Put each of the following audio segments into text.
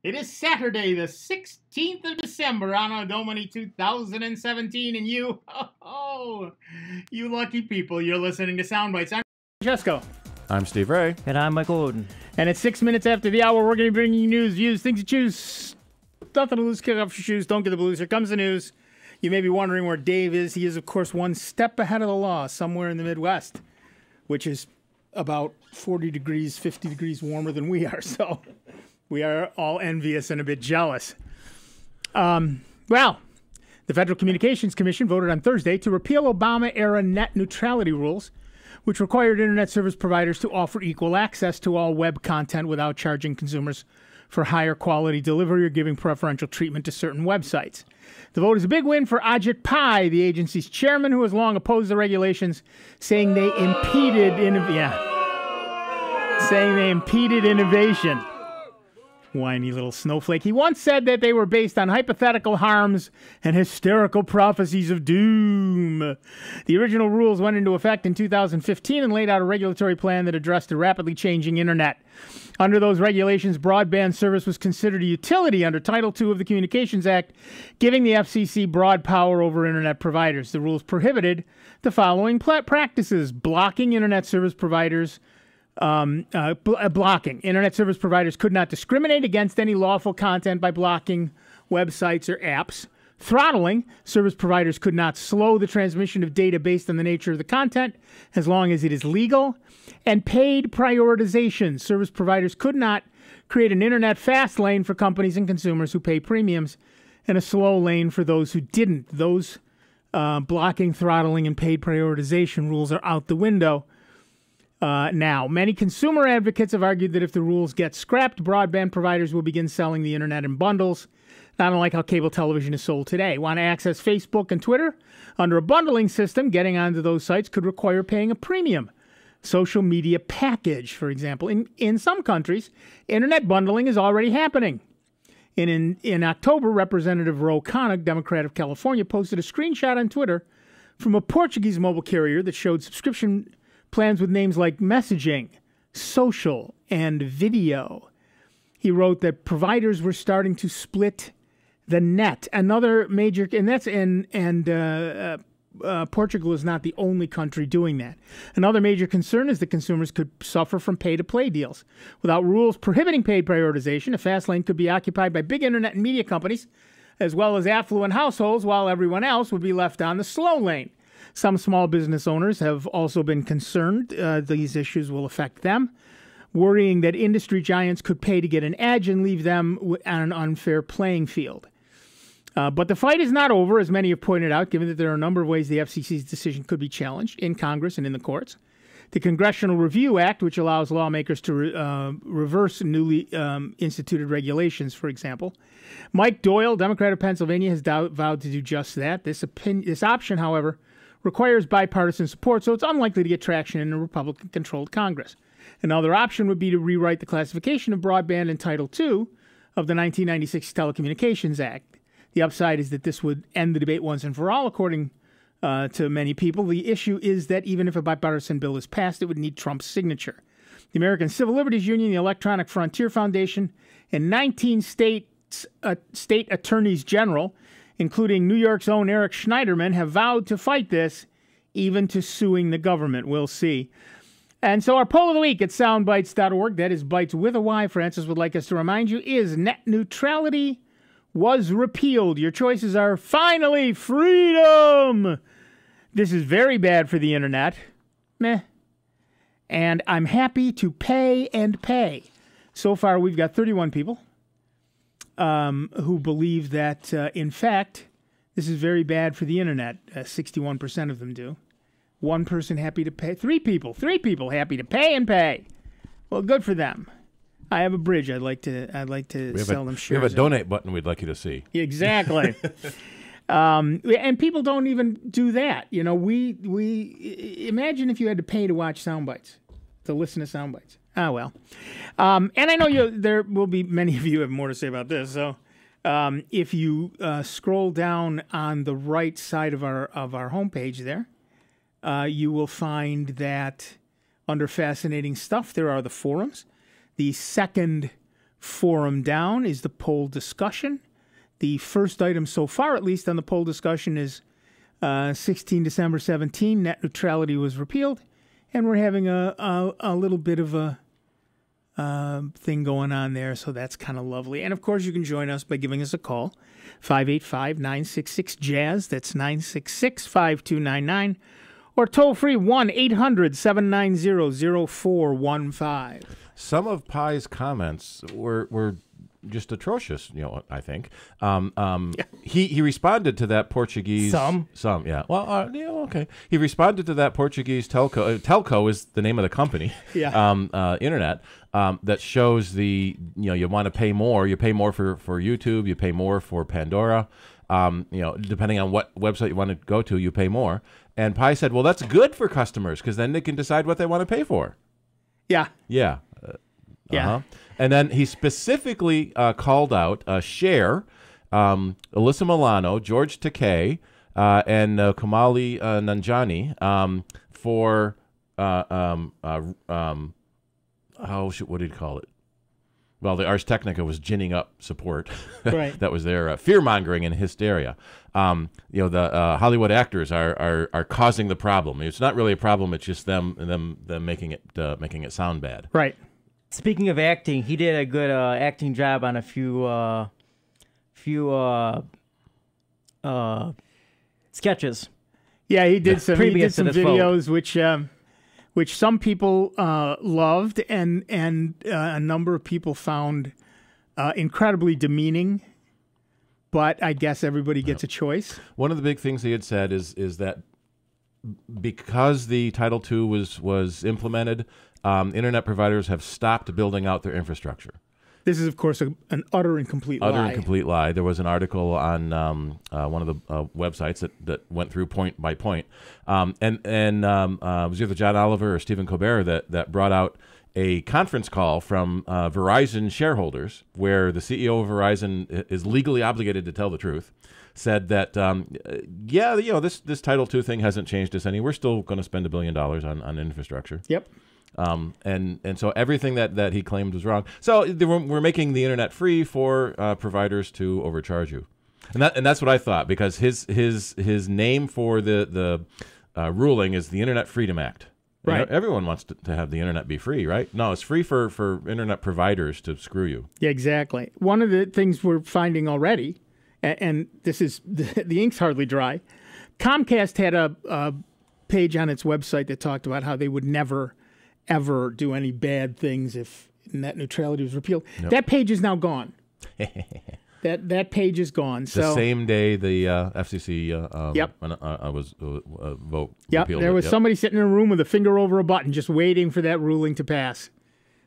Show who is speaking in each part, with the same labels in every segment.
Speaker 1: It is Saturday, the 16th of December, Anno Domini 2017, and you lucky people, you're listening to Soundbites. I'm Francesco.
Speaker 2: I'm Steve Ray.
Speaker 3: And I'm Michael Oden.
Speaker 1: And at 6 minutes after the hour, we're going to be bringing you news, views, things to choose. Nothing to lose, kick off your shoes, don't get the blues. Here comes the news. You may be wondering where Dave is. He is, of course, one step ahead of the law, somewhere in the Midwest, which is about 40 degrees, 50 degrees warmer than we are, so we are all envious and a bit jealous. The Federal Communications Commission voted on Thursday to repeal Obama-era net neutrality rules, which required Internet service providers to offer equal access to all web content without charging consumers for higher quality delivery or giving preferential treatment to certain websites. The vote is a big win for Ajit Pai, the agency's chairman, who has long opposed the regulations, saying they impeded innovation. Whiny little snowflake. He once said that they were based on hypothetical harms and hysterical prophecies of doom. The original rules went into effect in 2015 and laid out a regulatory plan that addressed the rapidly changing internet. Under those regulations, broadband service was considered a utility under Title II of the Communications Act, giving the FCC broad power over internet providers. The rules prohibited the following practices: blocking internet service providers. Blocking. Internet service providers could not discriminate against any lawful content by blocking websites or apps. Throttling. Service providers could not slow the transmission of data based on the nature of the content as long as it is legal. And paid prioritization. Service providers could not create an internet fast lane for companies and consumers who pay premiums and a slow lane for those who didn't. Those blocking, throttling, and paid prioritization rules are out the window. Now, many consumer advocates have argued that if the rules get scrapped, broadband providers will begin selling the internet in bundles, not unlike how cable television is sold today. Want to access Facebook and Twitter? Under a bundling system, getting onto those sites could require paying a premium. Social media package, for example. In some countries, internet bundling is already happening. In October, Representative Ro Khanna, Democrat of California, posted a screenshot on Twitter from a Portuguese mobile carrier that showed subscription plans with names like messaging, social, and video. He wrote that providers were starting to split the net. Another major, Portugal is not the only country doing that. Another major concern is that consumers could suffer from pay-to-play deals. Without rules prohibiting paid prioritization, a fast lane could be occupied by big internet and media companies, as well as affluent households, while everyone else would be left on the slow lane. Some small business owners have also been concerned these issues will affect them, worrying that industry giants could pay to get an edge and leave them on an unfair playing field. But the fight is not over, as many have pointed out, given that there are a number of ways the FCC's decision could be challenged in Congress and in the courts. The Congressional Review Act, which allows lawmakers to reverse newly instituted regulations, for example. Mike Doyle, Democrat of Pennsylvania, has vowed to do just that. This option, however, requires bipartisan support, so it's unlikely to get traction in a Republican-controlled Congress. Another option would be to rewrite the classification of broadband in Title II of the 1996 Telecommunications Act. The upside is that this would end the debate once and for all, according to many people. The issue is that even if a bipartisan bill is passed, it would need Trump's signature. The American Civil Liberties Union, the Electronic Frontier Foundation, and 19 state attorneys general, including New York's own Eric Schneiderman, have vowed to fight this, even to suing the government. We'll see. And so our poll of the week at soundbites.org, that is Bytes with a Y, Francis would like us to remind you, is net neutrality was repealed. Your choices are finally freedom. This is very bad for the internet. Meh. And I'm happy to pay and pay. So far, we've got 31 people who believe that, in fact, this is very bad for the internet. 61% of them do. One person happy to pay. Three people happy to pay and pay. Well, good for them. I have a bridge. I'd like to sell them shares.
Speaker 2: We have a donate button we'd like you to see.
Speaker 1: Exactly. And people don't even do that. You know, we imagine if you had to pay to watch Soundbites, to listen to Soundbites. Ah, well. And I know there will be many of you have more to say about this. So if you scroll down on the right side of our homepage there, you will find that under Fascinating Stuff, there are the forums. The second forum down is the poll discussion. The first item so far, at least on the poll discussion, is 16 December 17, net neutrality was repealed. And we're having a little bit of a thing going on there, so that's kind of lovely. And, of course, you can join us by giving us a call, 585-966-JAZZ. That's 966-5299. Or toll-free 1-800-790-0415.
Speaker 2: Some of Pi's comments were just atrocious, I think. He responded to that Portuguese... Some, yeah. Well, yeah, okay. He responded to that Portuguese telco. Telco is the name of the company.
Speaker 1: Yeah.
Speaker 2: Internet. That shows you want to pay more. You pay more for YouTube. You pay more for Pandora. Depending on what website you want to go to, you pay more. And Pi said, well, that's good for customers because then they can decide what they want to pay for.
Speaker 1: Yeah.
Speaker 2: Yeah.
Speaker 1: Yeah.
Speaker 2: And then he specifically called out Cher, Alyssa Milano, George Takei, and Kamali Nanjiani for what did he call it? Well, the Ars Technica was ginning up support.
Speaker 1: Right.
Speaker 2: That was their fear-mongering and hysteria. The Hollywood actors are causing the problem. It's not really a problem. It's just them making it sound bad.
Speaker 1: Right.
Speaker 3: Speaking of acting, he did a good acting job on a few sketches.
Speaker 1: Yeah, he did some videos
Speaker 3: vote.
Speaker 1: which some people loved and a number of people found incredibly demeaning. But I guess everybody gets a choice.
Speaker 2: One of the big things he had said is that because the Title II was implemented, internet providers have stopped building out their infrastructure.
Speaker 1: This is, of course, an utter and complete lie.
Speaker 2: Utter and complete lie. There was an article on one of the websites that went through point by point. It was either John Oliver or Stephen Colbert that brought out a conference call from Verizon shareholders where the CEO of Verizon is legally obligated to tell the truth, said that, this Title II thing hasn't changed us any. We're still going to spend $1 billion on infrastructure.
Speaker 1: Yep.
Speaker 2: And so everything that he claimed was wrong. So we're making the internet free for providers to overcharge you, and that's what I thought, because his name for the ruling is the Internet Freedom Act.
Speaker 1: Right.
Speaker 2: Everyone wants to have the internet be free, right? No, it's free for internet providers to screw you.
Speaker 1: Yeah, exactly. One of the things we're finding already, and this is the ink's hardly dry. Comcast had a page on its website that talked about how they would never ever do any bad things if net neutrality was repealed. Yep. That page is now gone. That page is gone. So
Speaker 2: the same day the FCC was vote.
Speaker 1: Yep, there was somebody sitting in a room with a finger over a button just waiting for that ruling to pass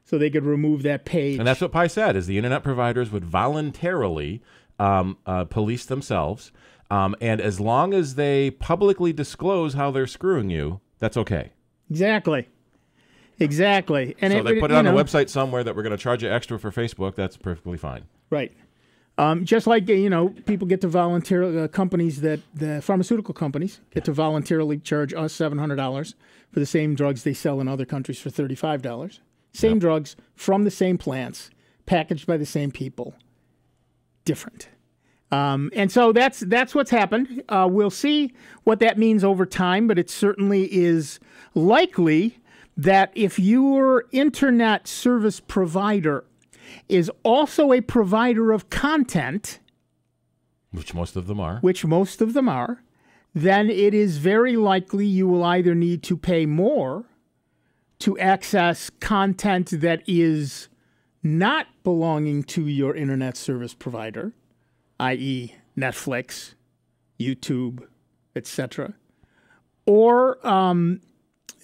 Speaker 1: so they could remove that page.
Speaker 2: And that's what Pi said, is the internet providers would voluntarily police themselves, and as long as they publicly disclose how they're screwing you, that's okay.
Speaker 1: Exactly. And
Speaker 2: so they put it on a website somewhere that we're going to charge you extra for Facebook. That's perfectly fine.
Speaker 1: Right. Just like, people get to voluntarily, the pharmaceutical companies get to voluntarily charge us $700 for the same drugs they sell in other countries for $35. Same drugs from the same plants, packaged by the same people. Different. And so that's what's happened. We'll see what that means over time, but it certainly is likely that if your internet service provider is also a provider of content,
Speaker 2: which most of them are,
Speaker 1: then it is very likely you will either need to pay more to access content that is not belonging to your internet service provider, i.e. Netflix, YouTube, etc., or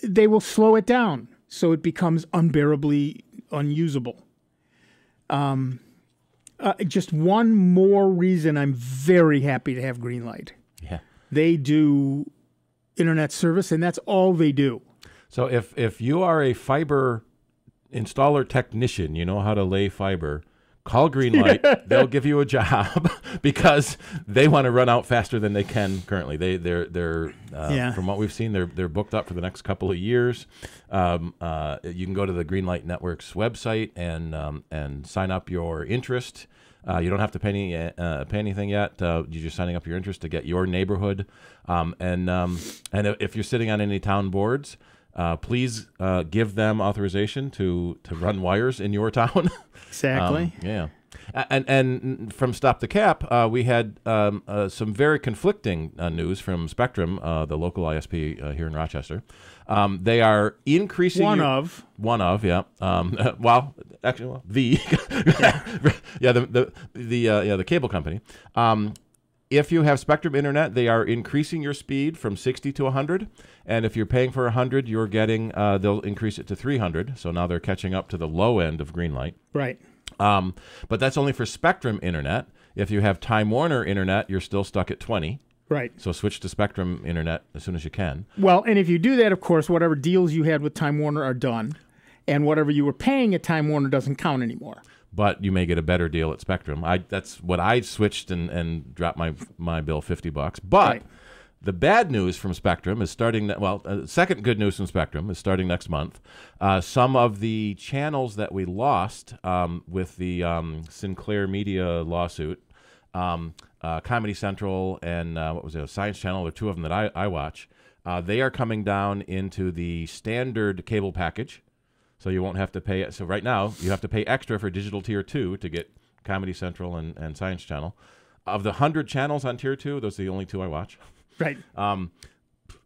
Speaker 1: they will slow it down so it becomes unbearably unusable. Just one more reason I'm very happy to have Greenlight.
Speaker 2: Yeah.
Speaker 1: They do internet service, and that's all they do.
Speaker 2: So if you are a fiber installer technician, you know how to lay fiber, call Greenlight. They'll give you a job because they want to run out faster than they can currently. They're from what we've seen, they're booked up for the next couple of years. You can go to the Greenlight Network's website and sign up your interest. You don't have to pay anything yet. You're just signing up your interest to get your neighborhood. And if you're sitting on any town boards, please give them authorization to run wires in your town.
Speaker 1: Exactly.
Speaker 2: Yeah. And from Stop the Cap, we had some very conflicting news from Spectrum, the local ISP here in Rochester. They are increasing
Speaker 1: One of,
Speaker 2: yeah. Well, actually, the the cable company. If you have Spectrum Internet, they are increasing your speed from 60 to 100. And if you're paying for 100, you're getting, they'll increase it to 300. So now they're catching up to the low end of Greenlight.
Speaker 1: Right.
Speaker 2: But that's only for Spectrum Internet. If you have Time Warner Internet, you're still stuck at 20.
Speaker 1: Right.
Speaker 2: So switch to Spectrum Internet as soon as you can.
Speaker 1: Well, and if you do that, of course, whatever deals you had with Time Warner are done. And whatever you were paying at Time Warner doesn't count anymore.
Speaker 2: But you may get a better deal at Spectrum. That's what I switched and dropped my bill $50. But the bad news from Spectrum is starting. Second good news from Spectrum is starting next month. Some of the channels that we lost with the Sinclair Media lawsuit, Comedy Central and what was it, Science Channel, are two of them that I watch. They are coming down into the standard cable package. So you won't have to pay it. So right now, you have to pay extra for digital tier 2 to get Comedy Central and Science Channel. Of the 100 channels on tier 2, those are the only two I watch.
Speaker 1: Right.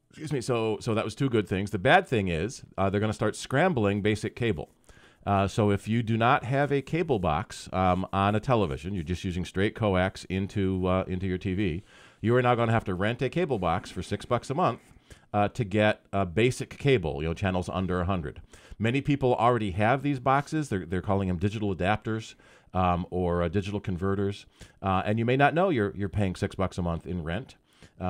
Speaker 2: Excuse me. So that was two good things. The bad thing is they're going to start scrambling basic cable. So if you do not have a cable box on a television, you're just using straight coax into your TV, you are now going to have to rent a cable box for $6 a month to get basic cable, channels under 100. Many people already have these boxes. They're calling them digital adapters or digital converters. And you may not know you're paying $6 a month in rent.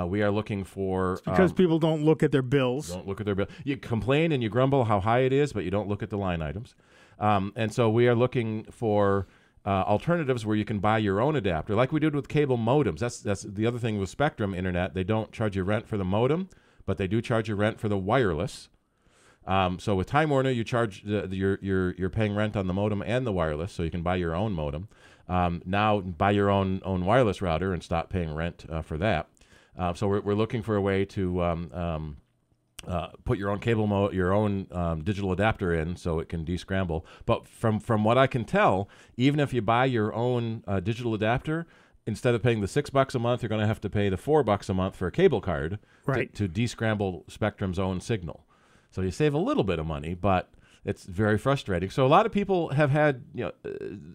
Speaker 2: We are looking for...
Speaker 1: It's because people don't look at their bills.
Speaker 2: Don't look at their bill. You complain and you grumble how high it is, but you don't look at the line items. And so we are looking for alternatives where you can buy your own adapter, like we did with cable modems. That's the other thing with Spectrum Internet. They don't charge you rent for the modem, but they do charge you rent for the wireless. So with Time Warner, you charge you're paying rent on the modem and the wireless, so you can buy your own modem. Now buy your own wireless router and stop paying rent for that. So we're looking for a way to put your own cable your own digital adapter in, so it can descramble. But from what I can tell, even if you buy your own digital adapter, instead of paying the $6 a month, you're going to have to pay the $4 a month for a cable card to descramble Spectrum's own signal. So you save a little bit of money, but it's very frustrating. So a lot of people have had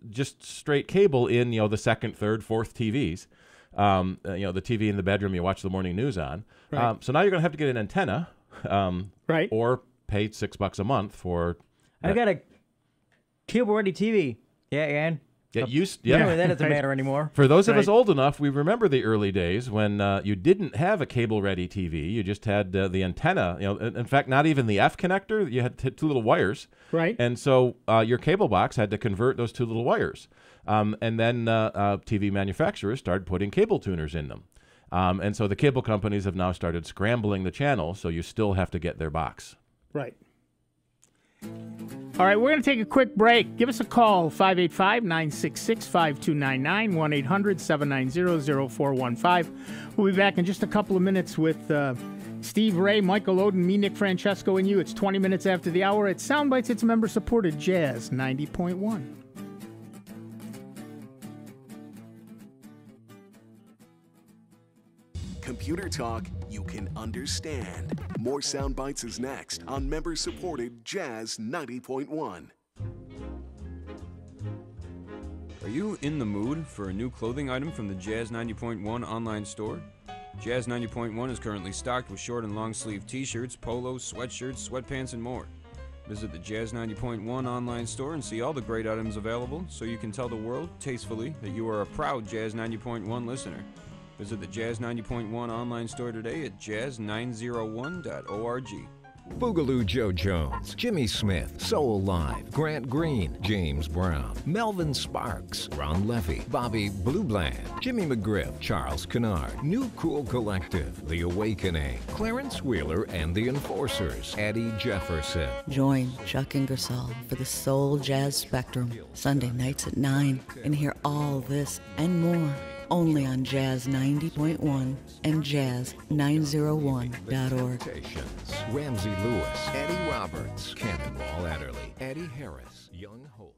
Speaker 2: just straight cable in the second, third, fourth TVs. The TV in the bedroom you watch the morning news on.
Speaker 1: Right.
Speaker 2: So now you're going to have to get an antenna, or pay $6 a month for.
Speaker 3: I've got a cable-ready TV. Yeah, and.
Speaker 2: Yeah.
Speaker 3: That doesn't matter anymore.
Speaker 2: For those of us old enough, we remember the early days when you didn't have a cable-ready TV. You just had the antenna. In fact, not even the F connector. You had two little wires.
Speaker 1: Right.
Speaker 2: And so your cable box had to convert those two little wires. And then TV manufacturers started putting cable tuners in them. And so the cable companies have now started scrambling the channels, so you still have to get their box.
Speaker 1: Right. All right, we're going to take a quick break. Give us a call, 585-966-5299, 1-800-790-0415. We'll be back in just a couple of minutes with Steve Ray, Michael Oden, me, Nick Francesco, and you. It's 20 minutes after the hour. It's Soundbites. It's member-supported Jazz 90.1.
Speaker 4: Computer talk you can understand. More Soundbites is next on member-supported Jazz 90.1.
Speaker 5: Are you in the mood for a new clothing item from the Jazz 90.1 online store? Jazz 90.1 is currently stocked with short and long sleeve t-shirts, polos, sweatshirts, sweatpants, and more. Visit the Jazz 90.1 online store and see all the great items available so you can tell the world, tastefully, that you are a proud Jazz 90.1 listener. Visit the Jazz 90.1 online store today at jazz901.org.
Speaker 6: Boogaloo Joe Jones, Jimmy Smith, Soul Live, Grant Green, James Brown, Melvin Sparks, Ron Levy, Bobby Blue Bland, Jimmy McGriff, Charles Kennard, New Cool Collective, The Awakening, Clarence Wheeler and the Enforcers, Eddie Jefferson.
Speaker 7: Join Chuck Ingersoll for the Soul Jazz Spectrum, Sunday nights at 9, and hear all this and more only on Jazz 90.1 and Jazz901.org.
Speaker 6: Ramsey Lewis, Eddie Roberts, Cannonball Adderley, Eddie Harris, Young Hope.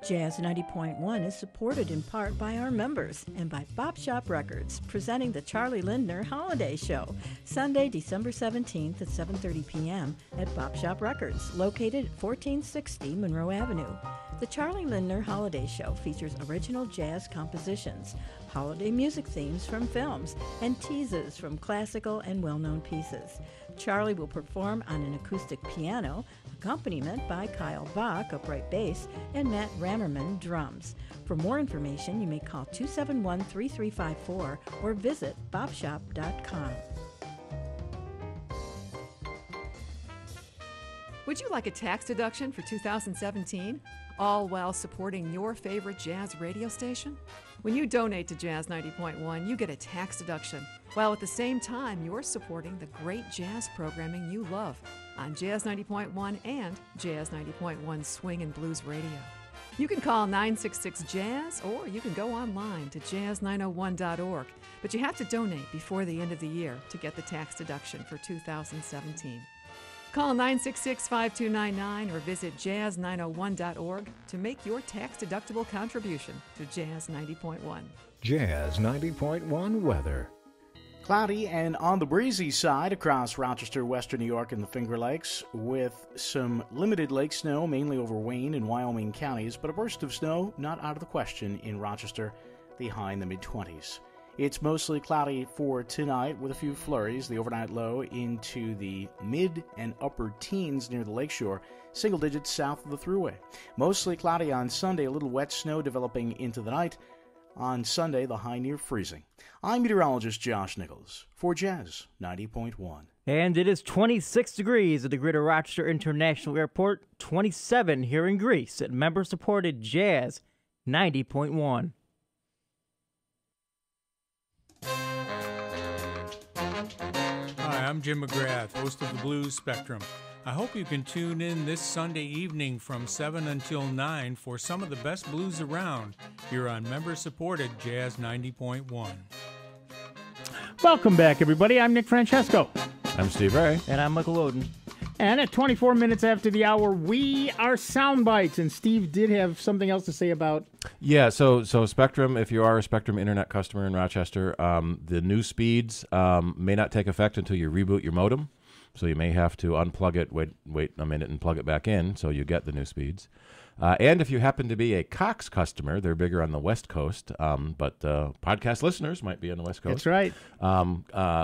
Speaker 8: Jazz 90.1 is supported in part by our members and by Bop Shop Records, presenting the Charlie Lindner Holiday Show, Sunday, December 17th at 7:30 p.m. at Bop Shop Records, located at 1460 Monroe Avenue. The Charlie Lindner Holiday Show features original jazz compositions, holiday music themes from films, and teases from classical and well-known pieces. Charlie will perform on an acoustic piano, accompaniment by Kyle Bach, upright bass, and Matt Rammerman, drums. For more information, you may call 271-3354 or visit bopshop.com.
Speaker 9: Would you like a tax deduction for 2017? All while supporting your favorite jazz radio station? When you donate to Jazz 90.1, you get a tax deduction, while at the same time you're supporting the great jazz programming you love on Jazz 90.1 and Jazz 90.1 Swing and Blues Radio. You can call 966-JAZZ or you can go online to jazz901.org, but you have to donate before the end of the year to get the tax deduction for 2017. Call 966-5299 or visit jazz901.org to make your tax-deductible contribution to Jazz 90.1.
Speaker 6: Jazz 90.1 weather.
Speaker 10: Cloudy and on the breezy side across Rochester, Western New York, and the Finger Lakes, with some limited lake snow, mainly over Wayne and Wyoming counties, but a burst of snow not out of the question in Rochester, the high in the mid-20s. It's mostly cloudy for tonight with a few flurries, the overnight low into the mid and upper teens near the lakeshore, single digits south of the Thruway. Mostly cloudy on Sunday, a little wet snow developing into the night. On Sunday, the high near freezing. I'm meteorologist Josh Nichols for Jazz 90.1.
Speaker 3: And it is 26 degrees at the Greater Rochester International Airport, 27 here in Greece at member-supported Jazz 90.1.
Speaker 11: Hi, I'm Jim McGrath, host of the Blues Spectrum. I hope you can tune in this Sunday evening from 7 until 9 for some of the best blues around here on member-supported Jazz 90.1.
Speaker 1: Welcome back, everybody. I'm Nick Francesco.
Speaker 2: I'm Steve Ray.
Speaker 3: And I'm Michael Oden.
Speaker 1: And at 24 minutes after the hour, we are Sound Bytes. And Steve did have something else to say about...
Speaker 2: Yeah, so Spectrum, if you are a Spectrum Internet customer in Rochester, the new speeds may not take effect until you reboot your modem. So you may have to unplug it, wait a minute, and plug it back in so you get the new speeds. And if you happen to be a Cox customer, they're bigger on the West Coast, but podcast listeners might be on the West Coast.
Speaker 1: That's right.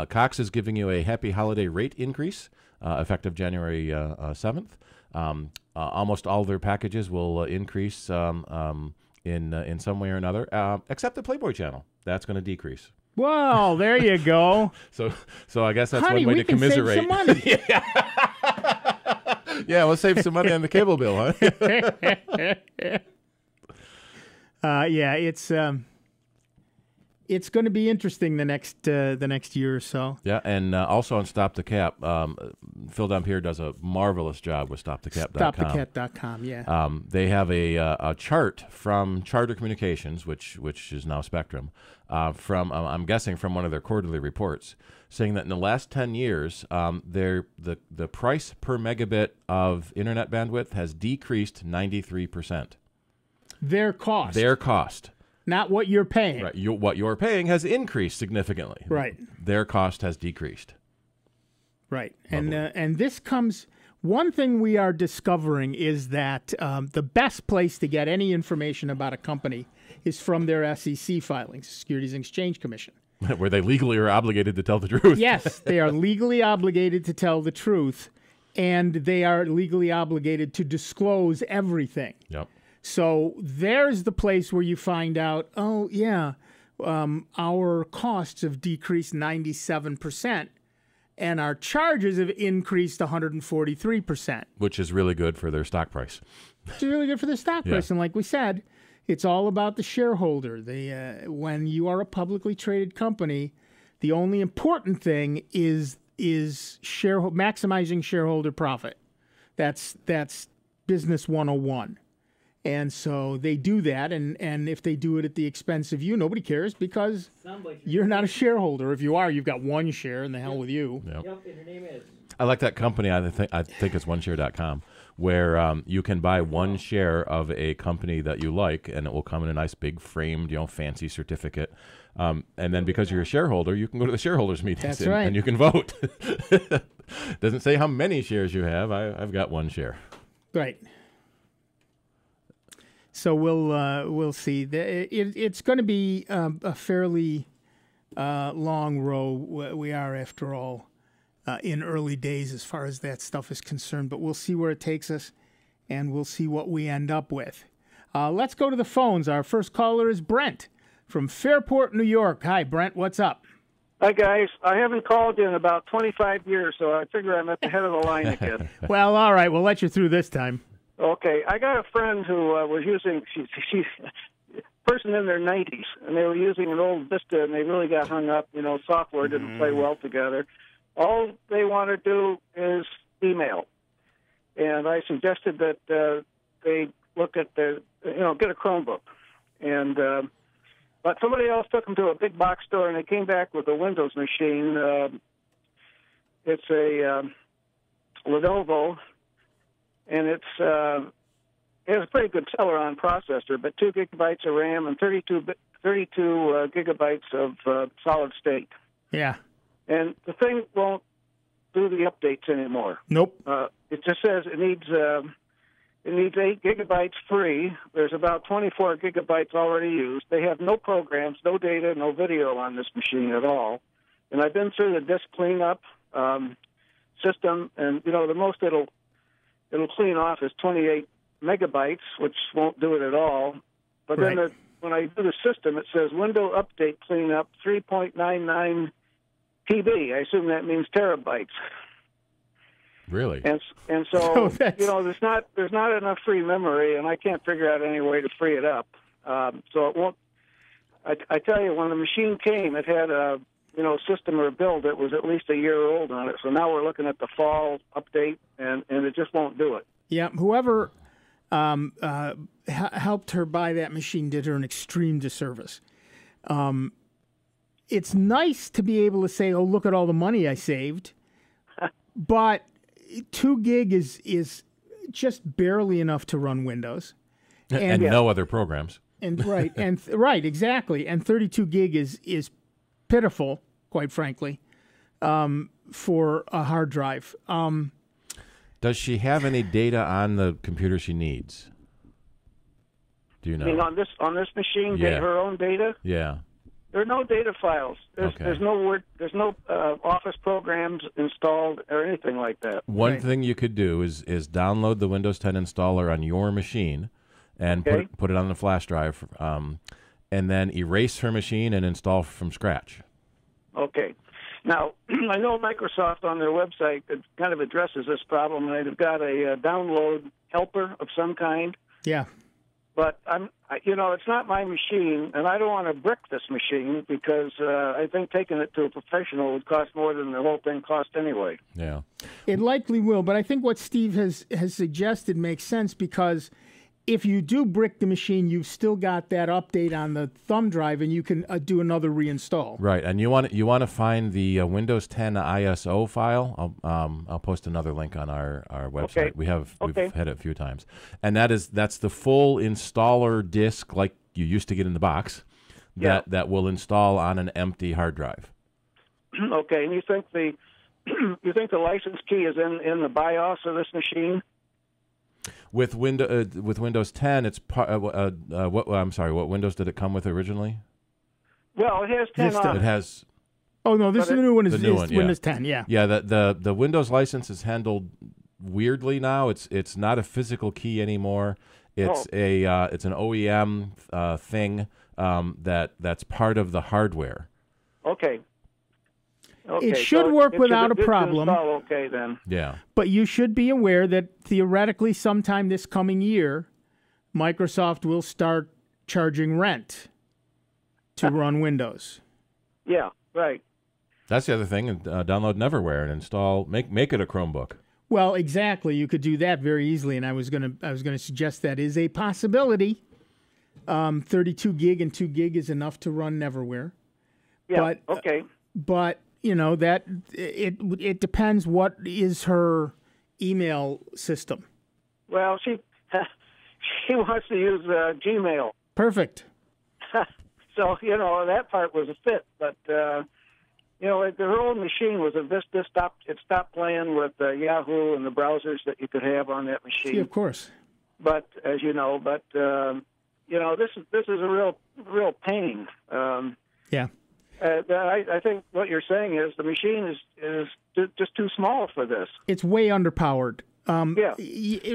Speaker 2: Cox is giving you a happy holiday rate increase effective January 7th. Almost all their packages will increase in some way or another, except the Playboy channel. That's going to decrease.
Speaker 1: Well, there you go.
Speaker 2: So I guess that's
Speaker 1: Honey,
Speaker 2: one way to commiserate.
Speaker 1: Save some money.
Speaker 2: Yeah, we'll save some money on the cable bill, huh?
Speaker 1: Yeah, it's going to be interesting the next year or so.
Speaker 2: Yeah, and also on Stop the Cap, Phil Dampier does a marvelous job with StopTheCap.com.
Speaker 1: StopTheCap.com, yeah.
Speaker 2: They have a chart from Charter Communications, which is now Spectrum, from I'm guessing from one of their quarterly reports, saying that in the last 10 years, the price per megabit of internet bandwidth has decreased 93%.
Speaker 1: Their cost. Not what you're paying.
Speaker 2: Right. What you're paying has increased significantly.
Speaker 1: Right.
Speaker 2: Their cost has decreased.
Speaker 1: Right. And this comes... One thing we are discovering is that the best place to get any information about a company is from their SEC filings, Securities and Exchange Commission.
Speaker 2: Where they legally are obligated to tell the truth.
Speaker 1: Yes, they are legally obligated to tell the truth, and they are legally obligated to disclose everything.
Speaker 2: Yep.
Speaker 1: So there's the place where you find out, oh, yeah, our costs have decreased 97%. and our charges have increased 143%.
Speaker 2: Which is really good for their stock price.
Speaker 1: Which is really good for the stock price. And like we said, it's all about the shareholder. When you are a publicly traded company, the only important thing is maximizing shareholder profit. That's business 101. And so they do that, and if they do it at the expense of you, nobody cares because you're not a shareholder. If you are, you've got one share, and the hell with you.
Speaker 3: Yep, and your name is.
Speaker 2: I like that company. I think it's oneshare.com, where you can buy one share of a company that you like, and it will come in a nice big framed, fancy certificate. And then because you're a shareholder, you can go to the shareholders meetings and you can vote. Doesn't say how many shares you have. I've got one share.
Speaker 1: Right. So we'll see. It's going to be a fairly long road. We are, after all, in early days as far as that stuff is concerned. But we'll see where it takes us, and we'll see what we end up with. Let's go to the phones. Our first caller is Brent from Fairport, New York. Hi, Brent. What's up?
Speaker 12: Hi, guys. I haven't called in about 25 years, so I figure I'm at the head of the line again.
Speaker 1: Well, all right. We'll let you through this time.
Speaker 12: Okay, I got a friend who was using, she's a person in their 90s, and they were using an old Vista, and they really got hung up. Software didn't play well together. All they want to do is email. And I suggested that they look at get a Chromebook. And but somebody else took them to a big box store, and they came back with a Windows machine. It's a Lenovo. And it has a pretty good Celeron processor, but 2 gigabytes of RAM and 32 gigabytes of solid state.
Speaker 1: Yeah.
Speaker 12: And the thing won't do the updates anymore.
Speaker 1: Nope.
Speaker 12: It just says it needs 8 gigabytes free. There's about 24 gigabytes already used. They have no programs, no data, no video on this machine at all. And I've been through the disk cleanup system, and the most it'll clean off is 28 megabytes, which won't do it at all. But then when I do the system, it says window update cleanup 3.99 TB. I assume that means terabytes.
Speaker 2: Really?
Speaker 12: And so there's not enough free memory, and I can't figure out any way to free it up. So it won't. I tell you, when the machine came, it had a system or build that was at least a year old on it. So now we're looking at the fall update, and it just won't do it.
Speaker 1: Yeah, whoever helped her buy that machine did her an extreme disservice. It's nice to be able to say, oh, look at all the money I saved. But 2 gig is just barely enough to run Windows.
Speaker 2: And no other programs.
Speaker 1: Right, exactly. And 32 gig is pitiful, quite frankly, for a hard drive.
Speaker 2: Does she have any data on the computer she needs? Do you know?
Speaker 12: I mean, on this machine, her own data?
Speaker 2: Yeah.
Speaker 12: There are no data files. There's no Office programs installed or anything like that.
Speaker 2: One thing you could do is download the Windows 10 installer on your machine and put it on the flash drive, and then erase her machine and install from scratch. Okay.
Speaker 12: Now, I know Microsoft on their website kind of addresses this problem, and they've got a download helper of some kind.
Speaker 1: Yeah.
Speaker 12: But it's not my machine, and I don't want to brick this machine because I think taking it to a professional would cost more than the whole thing cost anyway.
Speaker 2: Yeah,
Speaker 1: it likely will. But I think what Steve has suggested makes sense because if you do brick the machine, you've still got that update on the thumb drive, and you can do another reinstall.
Speaker 2: Right, and you want to find the Windows 10 ISO file. I'll post another link on our website.
Speaker 12: Okay.
Speaker 2: We've had it a few times, and that's the full installer disk like you used to get in the box. That will install on an empty hard drive.
Speaker 12: Okay, and you think the license key is in the BIOS of this machine?
Speaker 2: With Windows 10, it's what Windows did it come with originally?
Speaker 12: Well, it has 10 on it.
Speaker 2: It has.
Speaker 1: Oh no, this is the new one. Is
Speaker 2: Windows
Speaker 1: 10? Yeah.
Speaker 2: Yeah. The Windows license is handled weirdly now. It's not a physical key anymore. It's it's an OEM thing that's part of the hardware.
Speaker 12: Okay. Okay,
Speaker 1: It should
Speaker 12: so
Speaker 1: work
Speaker 12: it
Speaker 1: without a
Speaker 12: should
Speaker 1: problem.
Speaker 12: install okay then.
Speaker 2: Yeah.
Speaker 1: But you should be aware that theoretically sometime this coming year, Microsoft will start charging rent to run Windows.
Speaker 12: Yeah, right.
Speaker 2: That's the other thing. Download Neverware and install. Make it a Chromebook.
Speaker 1: Well, exactly. You could do that very easily, and I was gonna suggest that is a possibility. 32 gig and 2 gig is enough to run Neverware.
Speaker 12: Yeah. Okay.
Speaker 1: But you know that it depends what is her email system.
Speaker 12: Well, she wants to use Gmail.
Speaker 1: Perfect.
Speaker 12: So, you know, that part was a fit. But, you know, her old machine was a Vista. It stopped playing with Yahoo and the browsers that you could have on that machine.
Speaker 1: See, of course.
Speaker 12: But, as you know, you know, this is a real pain.
Speaker 1: Yeah.
Speaker 12: I think what you're saying is the machine is just too small for this.
Speaker 1: It's way underpowered.
Speaker 12: Yeah.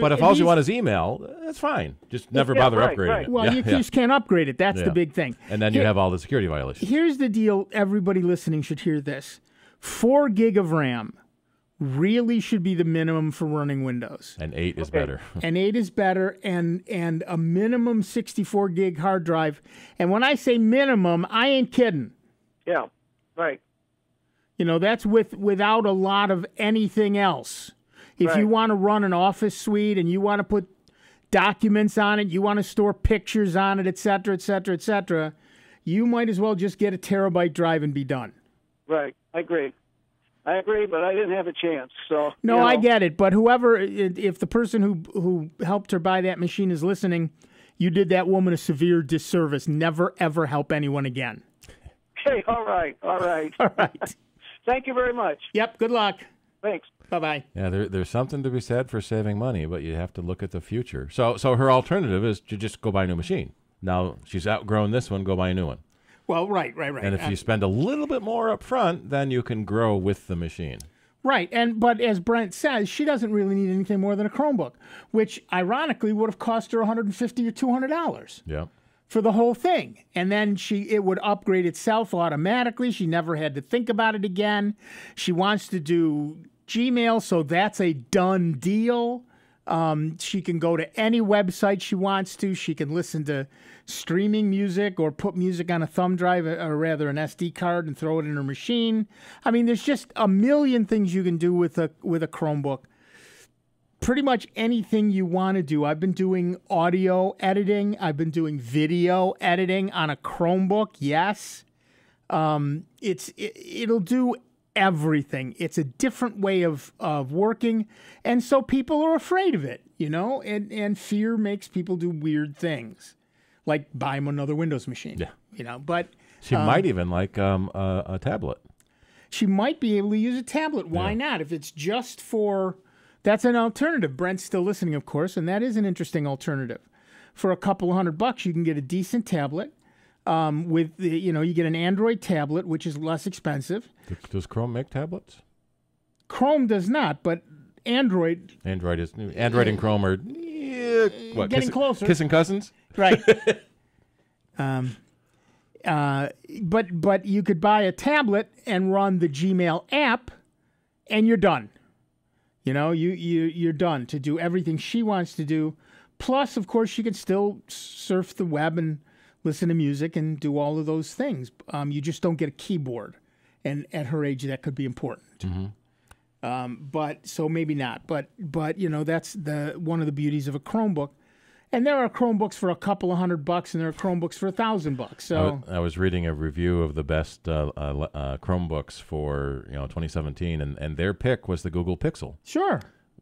Speaker 2: But if all you want is email, that's fine. Just never bother upgrading
Speaker 12: right.
Speaker 2: it.
Speaker 1: Well, you just can't upgrade it. That's the big thing.
Speaker 2: And then you have all the security violations.
Speaker 1: Here's the deal. Everybody listening should hear this. 4 gig of RAM really should be the minimum for running Windows.
Speaker 2: And 8 is better.
Speaker 1: And 8 is better, and a minimum 64 gig hard drive. And when I say minimum, I ain't kidding.
Speaker 12: Yeah, right.
Speaker 1: You know, that's without a lot of anything else. If you want to run an Office suite and you want to put documents on it, you want to store pictures on it, et cetera, et cetera, et cetera, you might as well just get a terabyte drive and be done.
Speaker 12: Right. I agree, but I didn't have a chance. So
Speaker 1: no,
Speaker 12: you know.
Speaker 1: I get it. But whoever, if the person who helped her buy that machine is listening, you did that woman a severe disservice. Never, ever help anyone again.
Speaker 12: Hey, all right.
Speaker 1: All right.
Speaker 12: Thank you very much.
Speaker 1: Yep, good luck.
Speaker 12: Thanks.
Speaker 1: Bye-bye.
Speaker 2: Yeah, there's something to be said for saving money, but you have to look at the future. So her alternative is to just go buy a new machine. Now she's outgrown this one, go buy a new one.
Speaker 1: Well, right.
Speaker 2: And if you spend a little bit more up front, then you can grow with the machine.
Speaker 1: Right, but as Brent says, she doesn't really need anything more than a Chromebook, which ironically would have cost her $150 or $200.
Speaker 2: Yeah.
Speaker 1: For the whole thing. And then it would upgrade itself automatically. She never had to think about it again. She wants to do Gmail, so that's a done deal. She can go to any website she wants to. She can listen to streaming music or put music on a thumb drive, or rather an SD card, and throw it in her machine. I mean, there's just a million things you can do with a Chromebook. Pretty much anything you want to do. I've been doing audio editing. I've been doing video editing on a Chromebook. Yes. It'll do everything. It's a different way of working. And so people are afraid of it, you know, and fear makes people do weird things, like buy them another Windows machine.
Speaker 2: Yeah.
Speaker 1: You know, but
Speaker 2: she might even like a tablet.
Speaker 1: She might be able to use a tablet. Why not? If it's just for... That's an alternative. Brent's still listening, of course, and that is an interesting alternative. For a couple of $100, you can get a decent tablet. You get an Android tablet, which is less expensive.
Speaker 2: Does Chrome make tablets?
Speaker 1: Chrome does not, but Android.
Speaker 2: Android and Chrome are
Speaker 1: getting closer.
Speaker 2: Kissing cousins,
Speaker 1: right? But you could buy a tablet and run the Gmail app, and you're done. You know, you're done to do everything she wants to do. Plus, of course, she can still surf the web and listen to music and do all of those things. You just don't get a keyboard, and at her age, that could be important.
Speaker 2: Mm-hmm.
Speaker 1: But so maybe not. But you know, that's one of the beauties of a Chromebook. And there are Chromebooks for a couple of $100, and there are Chromebooks for $1,000. So
Speaker 2: I was reading a review of the best Chromebooks for 2017, and their pick was the Google Pixel.
Speaker 1: Sure.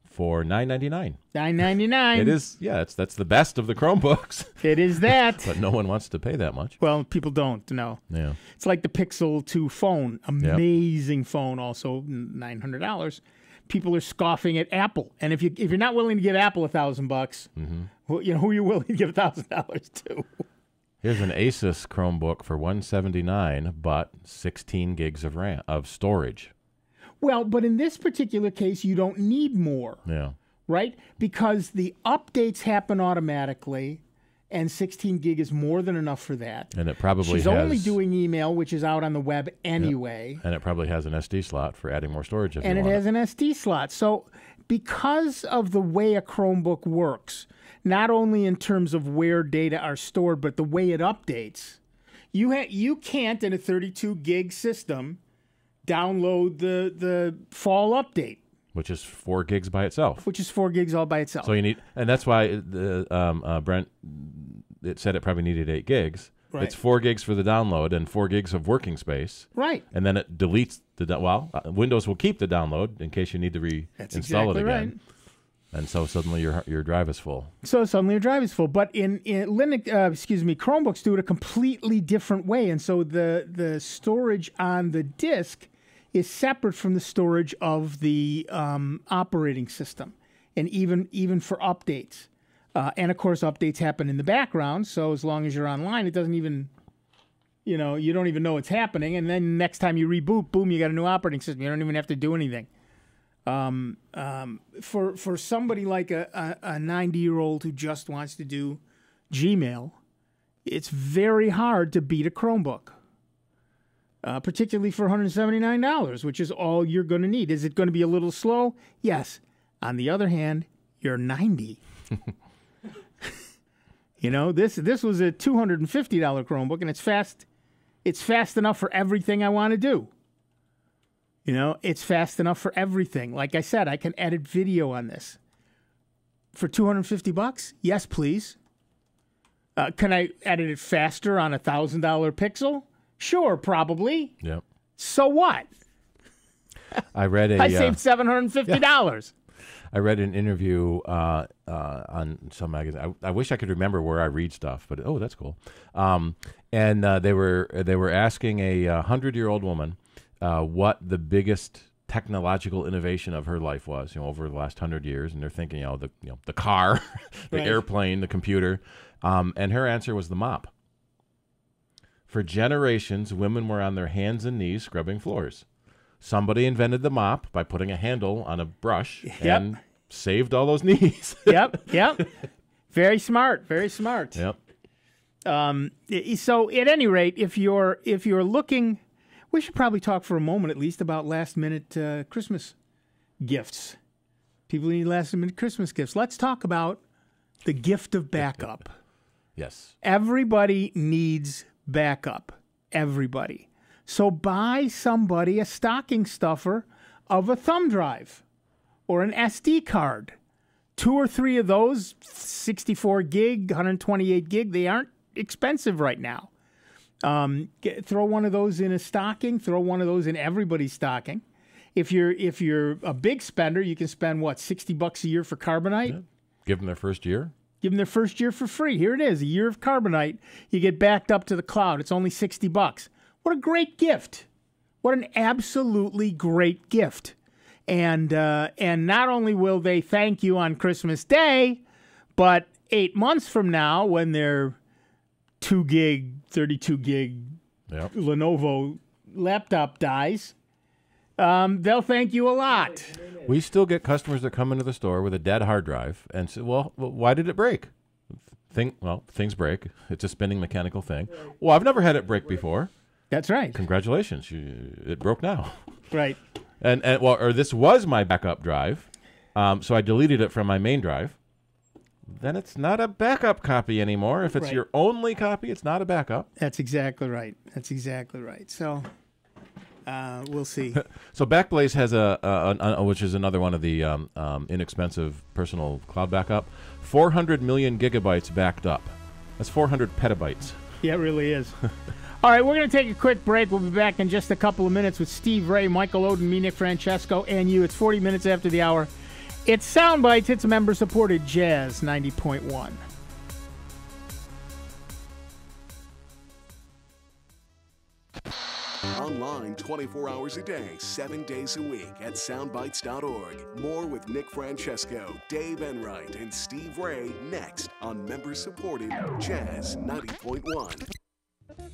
Speaker 2: For $9.99.
Speaker 1: $9.99.
Speaker 2: It is, yeah. That's the best of the Chromebooks.
Speaker 1: It is that.
Speaker 2: But no one wants to pay that much.
Speaker 1: Well, people don't. No.
Speaker 2: Yeah.
Speaker 1: It's like the Pixel 2 phone, amazing phone, also $900. People are scoffing at Apple, and if you're not willing to give Apple $1,000, who are you willing to give $1,000 to?
Speaker 2: Here's an Asus Chromebook for $179, but 16 gigs of RAM of storage.
Speaker 1: Well, but in this particular case, you don't need more.
Speaker 2: Yeah.
Speaker 1: Right? Because the updates happen automatically, and 16 gig is more than enough for that.
Speaker 2: And it probably
Speaker 1: She's
Speaker 2: has...
Speaker 1: only doing email, which is out on the web anyway.
Speaker 2: Yep. And it probably has an SD slot for adding more storage if
Speaker 1: and
Speaker 2: you
Speaker 1: it
Speaker 2: want
Speaker 1: has an SD slot. So because of the way a Chromebook works, not only in terms of where data are stored, but the way it updates, you can't, in a 32 gig system, download the fall update.
Speaker 2: Which is 4 gigs by itself.
Speaker 1: Which is 4 gigs all by itself.
Speaker 2: So you need, and that's why Brent, it said it probably needed 8 gigs.
Speaker 1: Right.
Speaker 2: It's 4 gigs for the download and 4 gigs of working space.
Speaker 1: Right.
Speaker 2: And then it deletes Windows will keep the download in case you need to reinstall it again. Right. And so suddenly your drive is full.
Speaker 1: So suddenly your drive is full. But in Linux, Chromebooks do it a completely different way. And so the storage on the disk is separate from the storage of the operating system, and even for updates. And of course, updates happen in the background. So as long as you're online, it doesn't even, you don't even know it's happening. And then next time you reboot, boom, you got a new operating system. You don't even have to do anything. For somebody like a 90-year-old who just wants to do Gmail, it's very hard to beat a Chromebook. Particularly for $179, which is all you're going to need. Is it going to be a little slow? Yes. On the other hand, you're 90. This was a $250 Chromebook, and it's fast. It's fast enough for everything I want to do. It's fast enough for everything. Like I said, I can edit video on this. For $250? Yes, please. Can I edit it faster on a $1,000 Pixel? Sure, probably.
Speaker 2: Yep.
Speaker 1: So what?
Speaker 2: I
Speaker 1: saved $750. Yeah.
Speaker 2: I read an interview on some magazine. I wish I could remember where I read stuff, but that's cool. And they were asking a 100-year-old woman what the biggest technological innovation of her life was, over the last 100 years, and they're thinking, the car, the airplane, the computer, and her answer was the mop. For generations, women were on their hands and knees scrubbing floors. Somebody invented the mop by putting a handle on a brush and saved all those knees.
Speaker 1: Yep. Very smart. Very smart.
Speaker 2: Yep.
Speaker 1: So at any rate, if you're looking, we should probably talk for a moment at least about last-minute Christmas gifts. People need last-minute Christmas gifts. Let's talk about the gift of backup.
Speaker 2: Yes.
Speaker 1: Everybody needs backup. Everybody. So buy somebody a stocking stuffer of a thumb drive or an SD card. 2 or 3 of those, 64 gig, 128 gig, they aren't expensive right now. Throw one of those in a stocking. Throw one of those in everybody's stocking. If you're a big spender, you can spend, $60 a year for Carbonite?
Speaker 2: Yeah. Give them their first year.
Speaker 1: Give them their first year for free. Here it is, a year of Carbonite. You get backed up to the cloud. It's only $60. What a great gift. What an absolutely great gift. And not only will they thank you on Christmas Day, but 8 months from now, when their 2 gig, 32 gig Lenovo laptop dies, they'll thank you a lot.
Speaker 2: We still get customers that come into the store with a dead hard drive and say, well, why did it break? Things break. It's a spinning mechanical thing. Well, I've never had it break before.
Speaker 1: That's right.
Speaker 2: Congratulations. It broke now.
Speaker 1: Right.
Speaker 2: Or this was my backup drive, so I deleted it from my main drive. Then it's not a backup copy anymore. If it's your only copy, it's not a backup.
Speaker 1: That's exactly right. So we'll see.
Speaker 2: So Backblaze has which is another one of the inexpensive personal cloud backup, 400 million gigabytes backed up. That's 400 petabytes.
Speaker 1: Yeah, it really is. All right, we're going to take a quick break. We'll be back in just a couple of minutes with Steve Ray, Michael Oden, me, Nick Francesco, and you. It's 40 minutes after the hour. It's Sound Bytes. It's member-supported Jazz 90.1.
Speaker 4: Online 24 hours a day, 7 days a week at soundbytes.org. More with Nick Francesco, Dave Enright, and Steve Ray next on member-supported Jazz 90.1.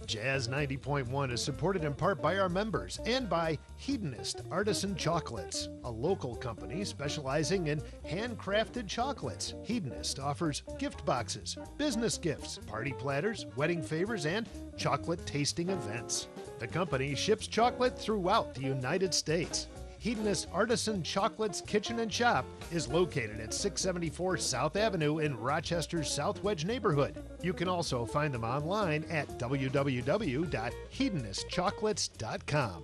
Speaker 13: Jazz 90.1 is supported in part by our members and by Hedonist Artisan Chocolates, a local company specializing in handcrafted chocolates. Hedonist offers gift boxes, business gifts, party platters, wedding favors, and chocolate tasting events. The company ships chocolate throughout the United States. Hedonist Artisan Chocolates Kitchen and Shop is located at 674 South Avenue in Rochester's South Wedge neighborhood. You can also find them online at www.hedonistchocolates.com.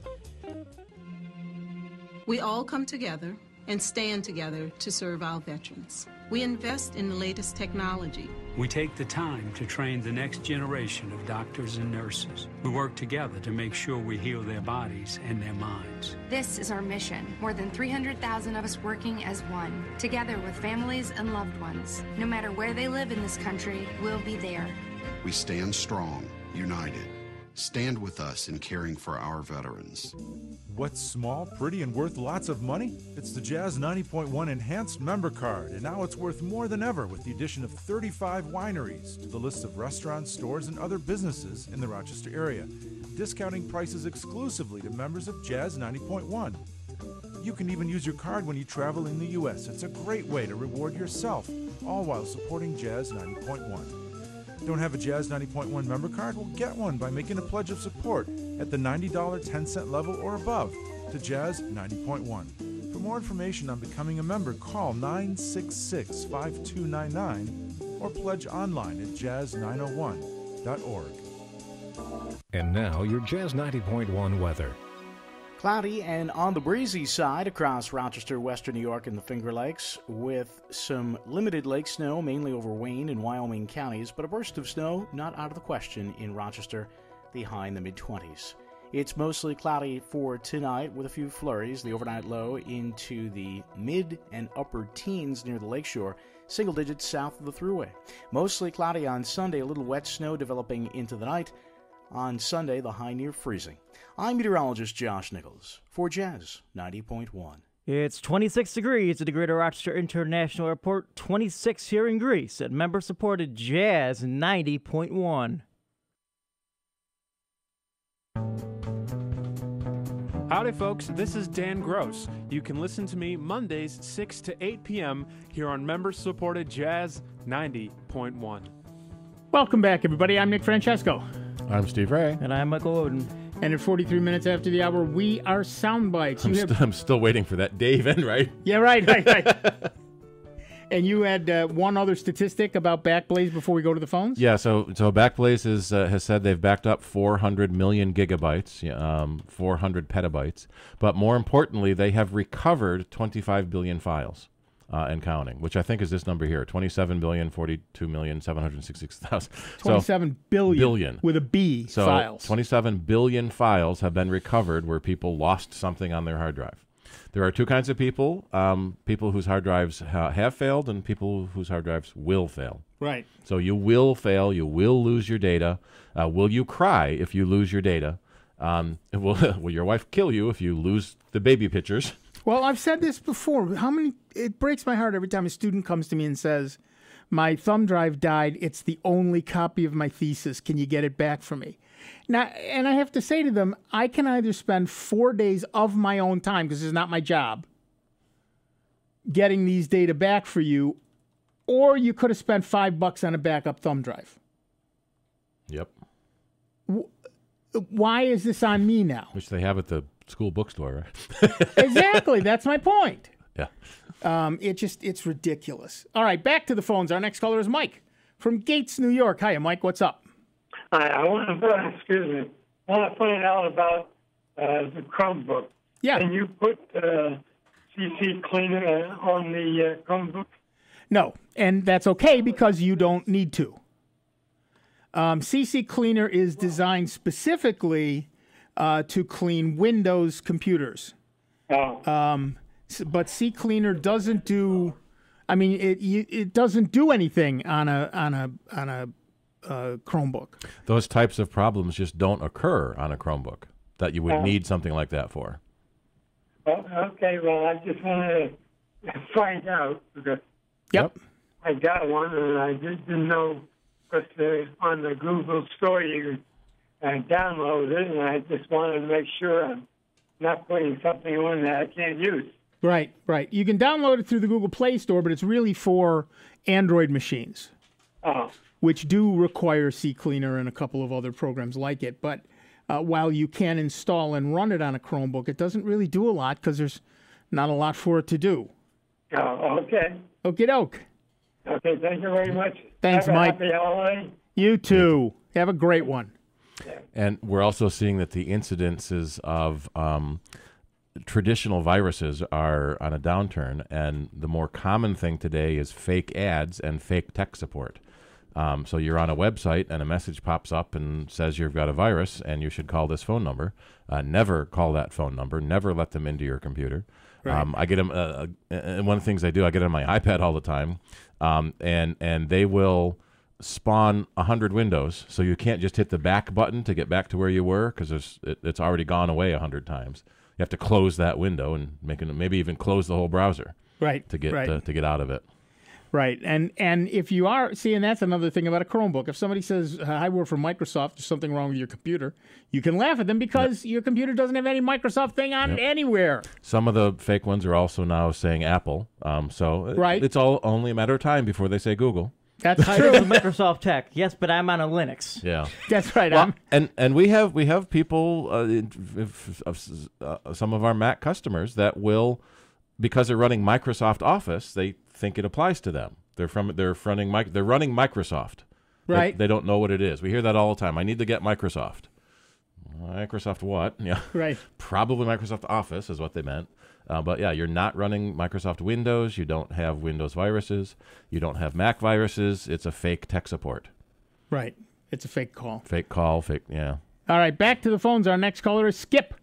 Speaker 14: We all come together and stand together to serve our veterans. We invest in the latest technology.
Speaker 15: We take the time to train the next generation of doctors and nurses. We work together to make sure we heal their bodies and their minds.
Speaker 16: This is our mission. More than 300,000 of us working as one, together with families and loved ones. No matter where they live in this country, we'll be there.
Speaker 17: We stand strong, united. Stand with us in caring for our veterans.
Speaker 18: What's small, pretty, and worth lots of money? It's the Jazz 90.1 Enhanced Member Card, and now it's worth more than ever with the addition of 35 wineries to the list of restaurants, stores, and other businesses in the Rochester area, discounting prices exclusively to members of Jazz 90.1. You can even use your card when you travel in the U.S. It's a great way to reward yourself, all while supporting Jazz 90.1. Don't have a Jazz 90.1 member card? Well, get one by making a pledge of support at the $90 10-cent level or above to Jazz 90.1. For more information on becoming a member, call 966-5299 or pledge online at jazz901.org.
Speaker 6: And now your Jazz 90.1 weather.
Speaker 10: Cloudy and on the breezy side across Rochester, Western New York, and the Finger Lakes, with some limited lake snow, mainly over Wayne and Wyoming counties, but a burst of snow not out of the question in Rochester, the high in the mid-20s. It's mostly cloudy for tonight with a few flurries, the overnight low into the mid and upper teens near the lakeshore, single digits south of the Thruway. Mostly cloudy on Sunday, a little wet snow developing into the night. On Sunday, the high near freezing. I'm meteorologist Josh Nichols for Jazz 90.1.
Speaker 3: It's 26 degrees at the Greater Rochester International Airport, 26 here in Greece at member-supported Jazz 90.1.
Speaker 19: Howdy, folks. This is Dan Gross. You can listen to me Mondays 6 to 8 p.m. here on member-supported Jazz 90.1.
Speaker 1: Welcome back, everybody. I'm Nick Francesco.
Speaker 2: I'm Steve Ray.
Speaker 3: And I'm Michael Oden.
Speaker 1: And at 43 minutes after the hour, we are Sound Bytes.
Speaker 2: I'm still waiting for that Dave in, right?
Speaker 1: Yeah, right. And you had one other statistic about Backblaze before we go to the phones?
Speaker 2: Yeah, so Backblaze has said they've backed up 400 million gigabytes, 400 petabytes. But more importantly, they have recovered 25 billion files. And counting, which I think is this number here, 27,042,766,000.
Speaker 1: 27 billion with a B files.
Speaker 2: 27 billion files have been recovered where people lost something on their hard drive. There are two kinds of people, people whose hard drives have failed and people whose hard drives will fail.
Speaker 1: Right.
Speaker 2: So you will fail, you will lose your data. Will you cry if you lose your data? Will your wife kill you if you lose the baby pictures?
Speaker 1: Well, I've said this before. It breaks my heart every time a student comes to me and says, my thumb drive died. It's the only copy of my thesis. Can you get it back for me? Now, and I have to say to them, I can either spend 4 days of my own time, because it's not my job, getting these data back for you, or you could have spent $5 on a backup thumb drive.
Speaker 2: Yep.
Speaker 1: Why is this on me now?
Speaker 2: Which they have at the school bookstore, right?
Speaker 1: Exactly. That's my point.
Speaker 2: Yeah.
Speaker 1: It's ridiculous. All right, back to the phones. Our next caller is Mike from Gates, New York. Hi, Mike. What's up?
Speaker 20: Hi. I want to find out about the Chromebook.
Speaker 1: Yeah.
Speaker 20: Can you put CC Cleaner on the Chromebook?
Speaker 1: No, and that's okay because you don't need to. CC Cleaner is designed specifically to clean Windows computers.
Speaker 20: Oh.
Speaker 1: But CCleaner doesn't do. I mean, it doesn't do anything on a Chromebook.
Speaker 2: Those types of problems just don't occur on a Chromebook that you would need something like that for.
Speaker 20: Well, okay. Well, I just wanted to find out because I got one and I didn't know because on the Google store you and download it, and I just wanted to make sure I'm not putting something on that I can't use.
Speaker 1: Right, right. You can download it through the Google Play Store, but it's really for Android machines, which do require CCleaner and a couple of other programs like it. But while you can install and run it on a Chromebook, it doesn't really do a lot because there's not a lot for it to do.
Speaker 20: Oh, okay.
Speaker 1: Okie doke.
Speaker 20: Okay, thank you very much.
Speaker 1: Thanks,
Speaker 20: Have a
Speaker 1: Mike.
Speaker 20: happy holiday.
Speaker 1: You too. Have a great one.
Speaker 2: And we're also seeing that the incidences of traditional viruses are on a downturn, and the more common thing today is fake ads and fake tech support. So you're on a website and a message pops up and says you've got a virus and you should call this phone number. Never call that phone number. Never let them into your computer.
Speaker 1: Right.
Speaker 2: I get them, and one of the things I do, I get it on my iPad all the time, and they will spawn 100 windows, so you can't just hit the back button to get back to where you were because it's already gone away 100 times. You have to close that window and maybe even close the whole browser,
Speaker 1: right?
Speaker 2: To get to get out of it.
Speaker 1: Right, and if you are seeing, that's another thing about a Chromebook. If somebody says, "I work for Microsoft," there's something wrong with your computer, you can laugh at them because your computer doesn't have any Microsoft thing on it anywhere.
Speaker 2: Some of the fake ones are also now saying Apple, so it's all only a matter of time before they say Google.
Speaker 1: That's
Speaker 3: true. Microsoft Tech, yes, but I'm on a Linux.
Speaker 2: Yeah,
Speaker 1: that's right.
Speaker 2: Well, and we have people, some of our Mac customers that will, because they're running Microsoft Office, they think it applies to them. They're running Microsoft.
Speaker 1: Right.
Speaker 2: They don't know what it is. We hear that all the time. I need to get Microsoft. Microsoft what? Yeah.
Speaker 1: Right.
Speaker 2: Probably Microsoft Office is what they meant. But yeah, you're not running Microsoft Windows. You don't have Windows viruses. You don't have Mac viruses. It's a fake tech support.
Speaker 1: Right. It's a fake call.
Speaker 2: Fake call. Fake. Yeah.
Speaker 1: All right. Back to the phones. Our next caller is Skip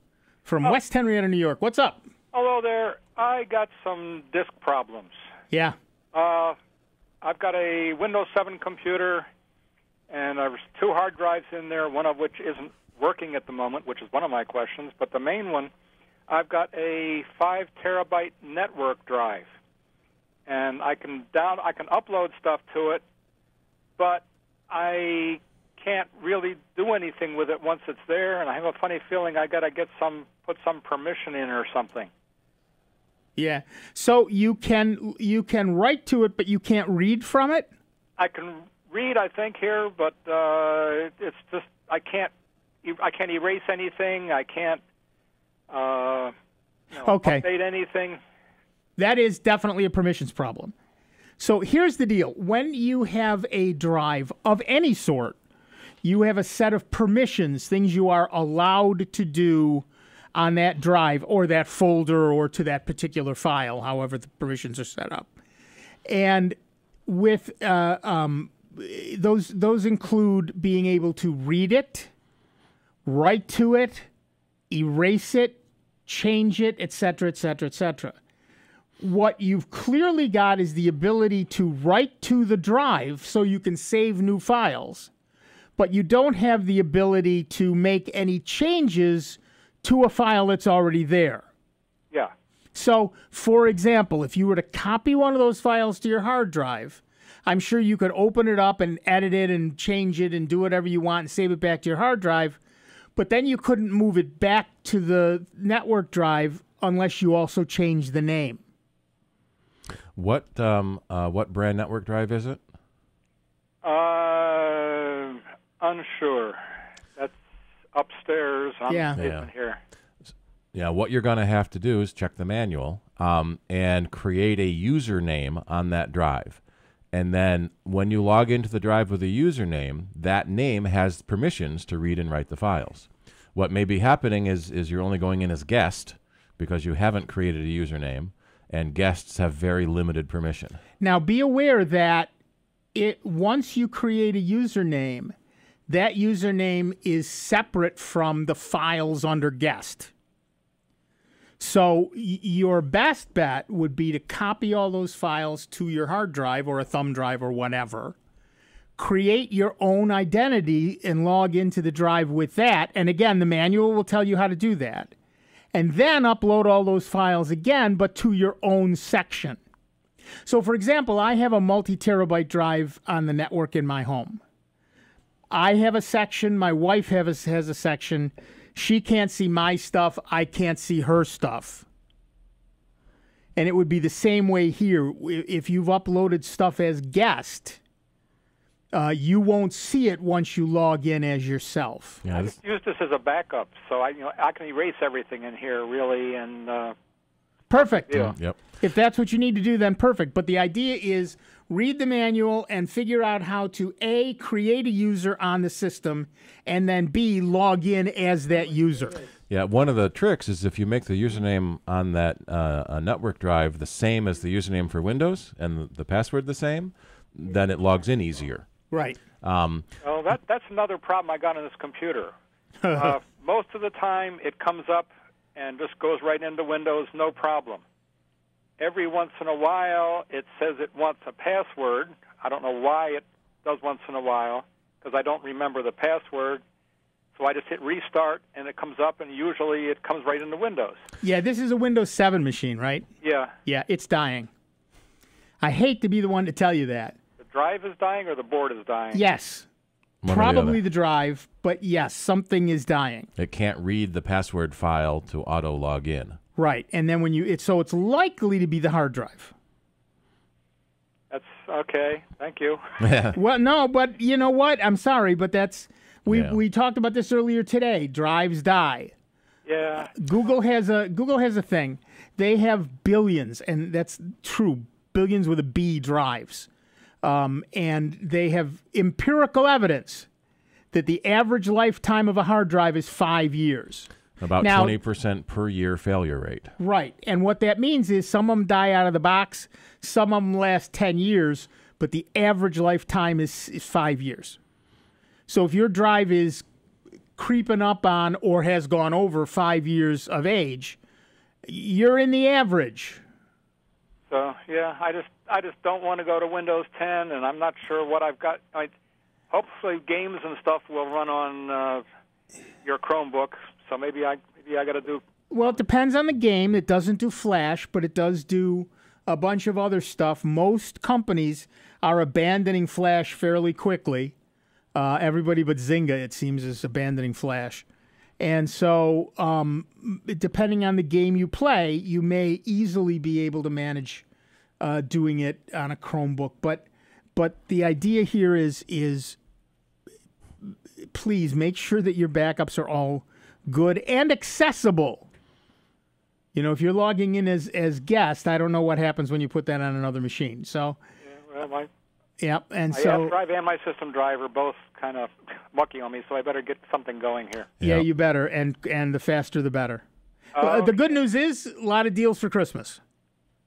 Speaker 1: from West Henrietta, New York. What's up?
Speaker 21: Hello there. I got some disk problems.
Speaker 1: Yeah.
Speaker 21: I've got a Windows 7 computer, and there's 2 hard drives in there, one of which isn't working at the moment, which is one of my questions. But the main one, I've got a 5 terabyte network drive, and I can upload stuff to it, but I can't really do anything with it once it's there, and I have a funny feeling I got to put some permission in or something.
Speaker 1: Yeah. So you can write to it, but you can't read from it?
Speaker 21: I can read, I think, here, but it's just I can't erase anything. I can't update anything.
Speaker 1: That is definitely a permissions problem. So here's the deal. When you have a drive of any sort, you have a set of permissions, things you are allowed to do on that drive or that folder or to that particular file, however the permissions are set up. And with those include being able to read it, write to it, erase it, change it, etc., etc., etc. What you've clearly got is the ability to write to the drive so you can save new files, but you don't have the ability to make any changes to a file that's already there.
Speaker 21: Yeah.
Speaker 1: So, for example, if you were to copy one of those files to your hard drive, I'm sure you could open it up and edit it and change it and do whatever you want and save it back to your hard drive, but then you couldn't move it back to the network drive unless you also changed the name.
Speaker 2: What brand network drive is it?
Speaker 21: Unsure. That's upstairs. I'm here.
Speaker 2: Yeah, what you're going to have to do is check the manual and create a username on that drive. And then when you log into the drive with a username, that name has permissions to read and write the files. What may be happening is you're only going in as guest because you haven't created a username, and guests have very limited permission.
Speaker 1: Now, be aware that once you create a username, that username is separate from the files under guest. So your best bet would be to copy all those files to your hard drive or a thumb drive or whatever, create your own identity and log into the drive with that. And again, the manual will tell you how to do that. And then upload all those files again, but to your own section. So for example, I have a multi-terabyte drive on the network in my home. I have a section. My wife has a section. She can't see my stuff. I can't see her stuff. And it would be the same way here. If you've uploaded stuff as guest, you won't see it once you log in as yourself.
Speaker 2: Yeah,
Speaker 21: I just use this as a backup, so I can erase everything in here really, and
Speaker 1: perfect.
Speaker 21: Yeah.
Speaker 2: Yep.
Speaker 1: If that's what you need to do, then perfect. But the idea is read the manual and figure out how to A, create a user on the system, and then B, log in as that user.
Speaker 2: Yeah, one of the tricks is if you make the username on that network drive the same as the username for Windows and the password the same, then it logs in easier.
Speaker 1: Right.
Speaker 21: Well, that's another problem I got on this computer. Most of the time, it comes up and just goes right into Windows, no problem. Every once in a while, it says it wants a password. I don't know why it does once in a while, because I don't remember the password. So I just hit restart, and it comes up, and usually it comes right into Windows.
Speaker 1: Yeah, this is a Windows 7 machine, right?
Speaker 21: Yeah.
Speaker 1: Yeah, it's dying. I hate to be the one to tell you that.
Speaker 21: The drive is dying or the board is dying?
Speaker 1: Yes.
Speaker 2: One or the
Speaker 1: Probably
Speaker 2: other.
Speaker 1: the drive, but yes, something is dying.
Speaker 2: It can't read the password file to auto log in.
Speaker 1: Right, and then when so it's likely to be the hard drive.
Speaker 21: That's okay. Thank you.
Speaker 1: Well, no, but you know what? I'm sorry, but that's we talked about this earlier today. Drives die.
Speaker 21: Yeah.
Speaker 1: Google has a thing. They have billions, and that's true. Billions with a B drives, and they have empirical evidence that the average lifetime of a hard drive is 5 years.
Speaker 2: About
Speaker 1: Now-
Speaker 2: 20% per year failure rate.
Speaker 1: Right. And what that means is some of them die out of the box, some of them last 10 years, but the average lifetime is 5 years. So if your drive is creeping up on or has gone over 5 years of age, you're in the average.
Speaker 21: So yeah, I just don't want to go to Windows 10, and I'm not sure what I've got. Hopefully, games and stuff will run on your Chromebook. So maybe I got to do.
Speaker 1: Well, it depends on the game. It doesn't do Flash, but it does do a bunch of other stuff. Most companies are abandoning Flash fairly quickly. Everybody but Zynga, it seems, is abandoning Flash. And so, depending on the game you play, you may easily be able to manage doing it on a Chromebook. But the idea here is please make sure that your backups are all good and accessible. You know, if you're logging in as guest, I don't know what happens when you put that on another machine. So,
Speaker 21: Well,
Speaker 1: yep, and
Speaker 21: my
Speaker 1: so
Speaker 21: app drive and my system drive are both kind of mucky on me, so I better get something going here.
Speaker 1: yeah, you better, and the faster the better. The good news is a lot of deals for Christmas.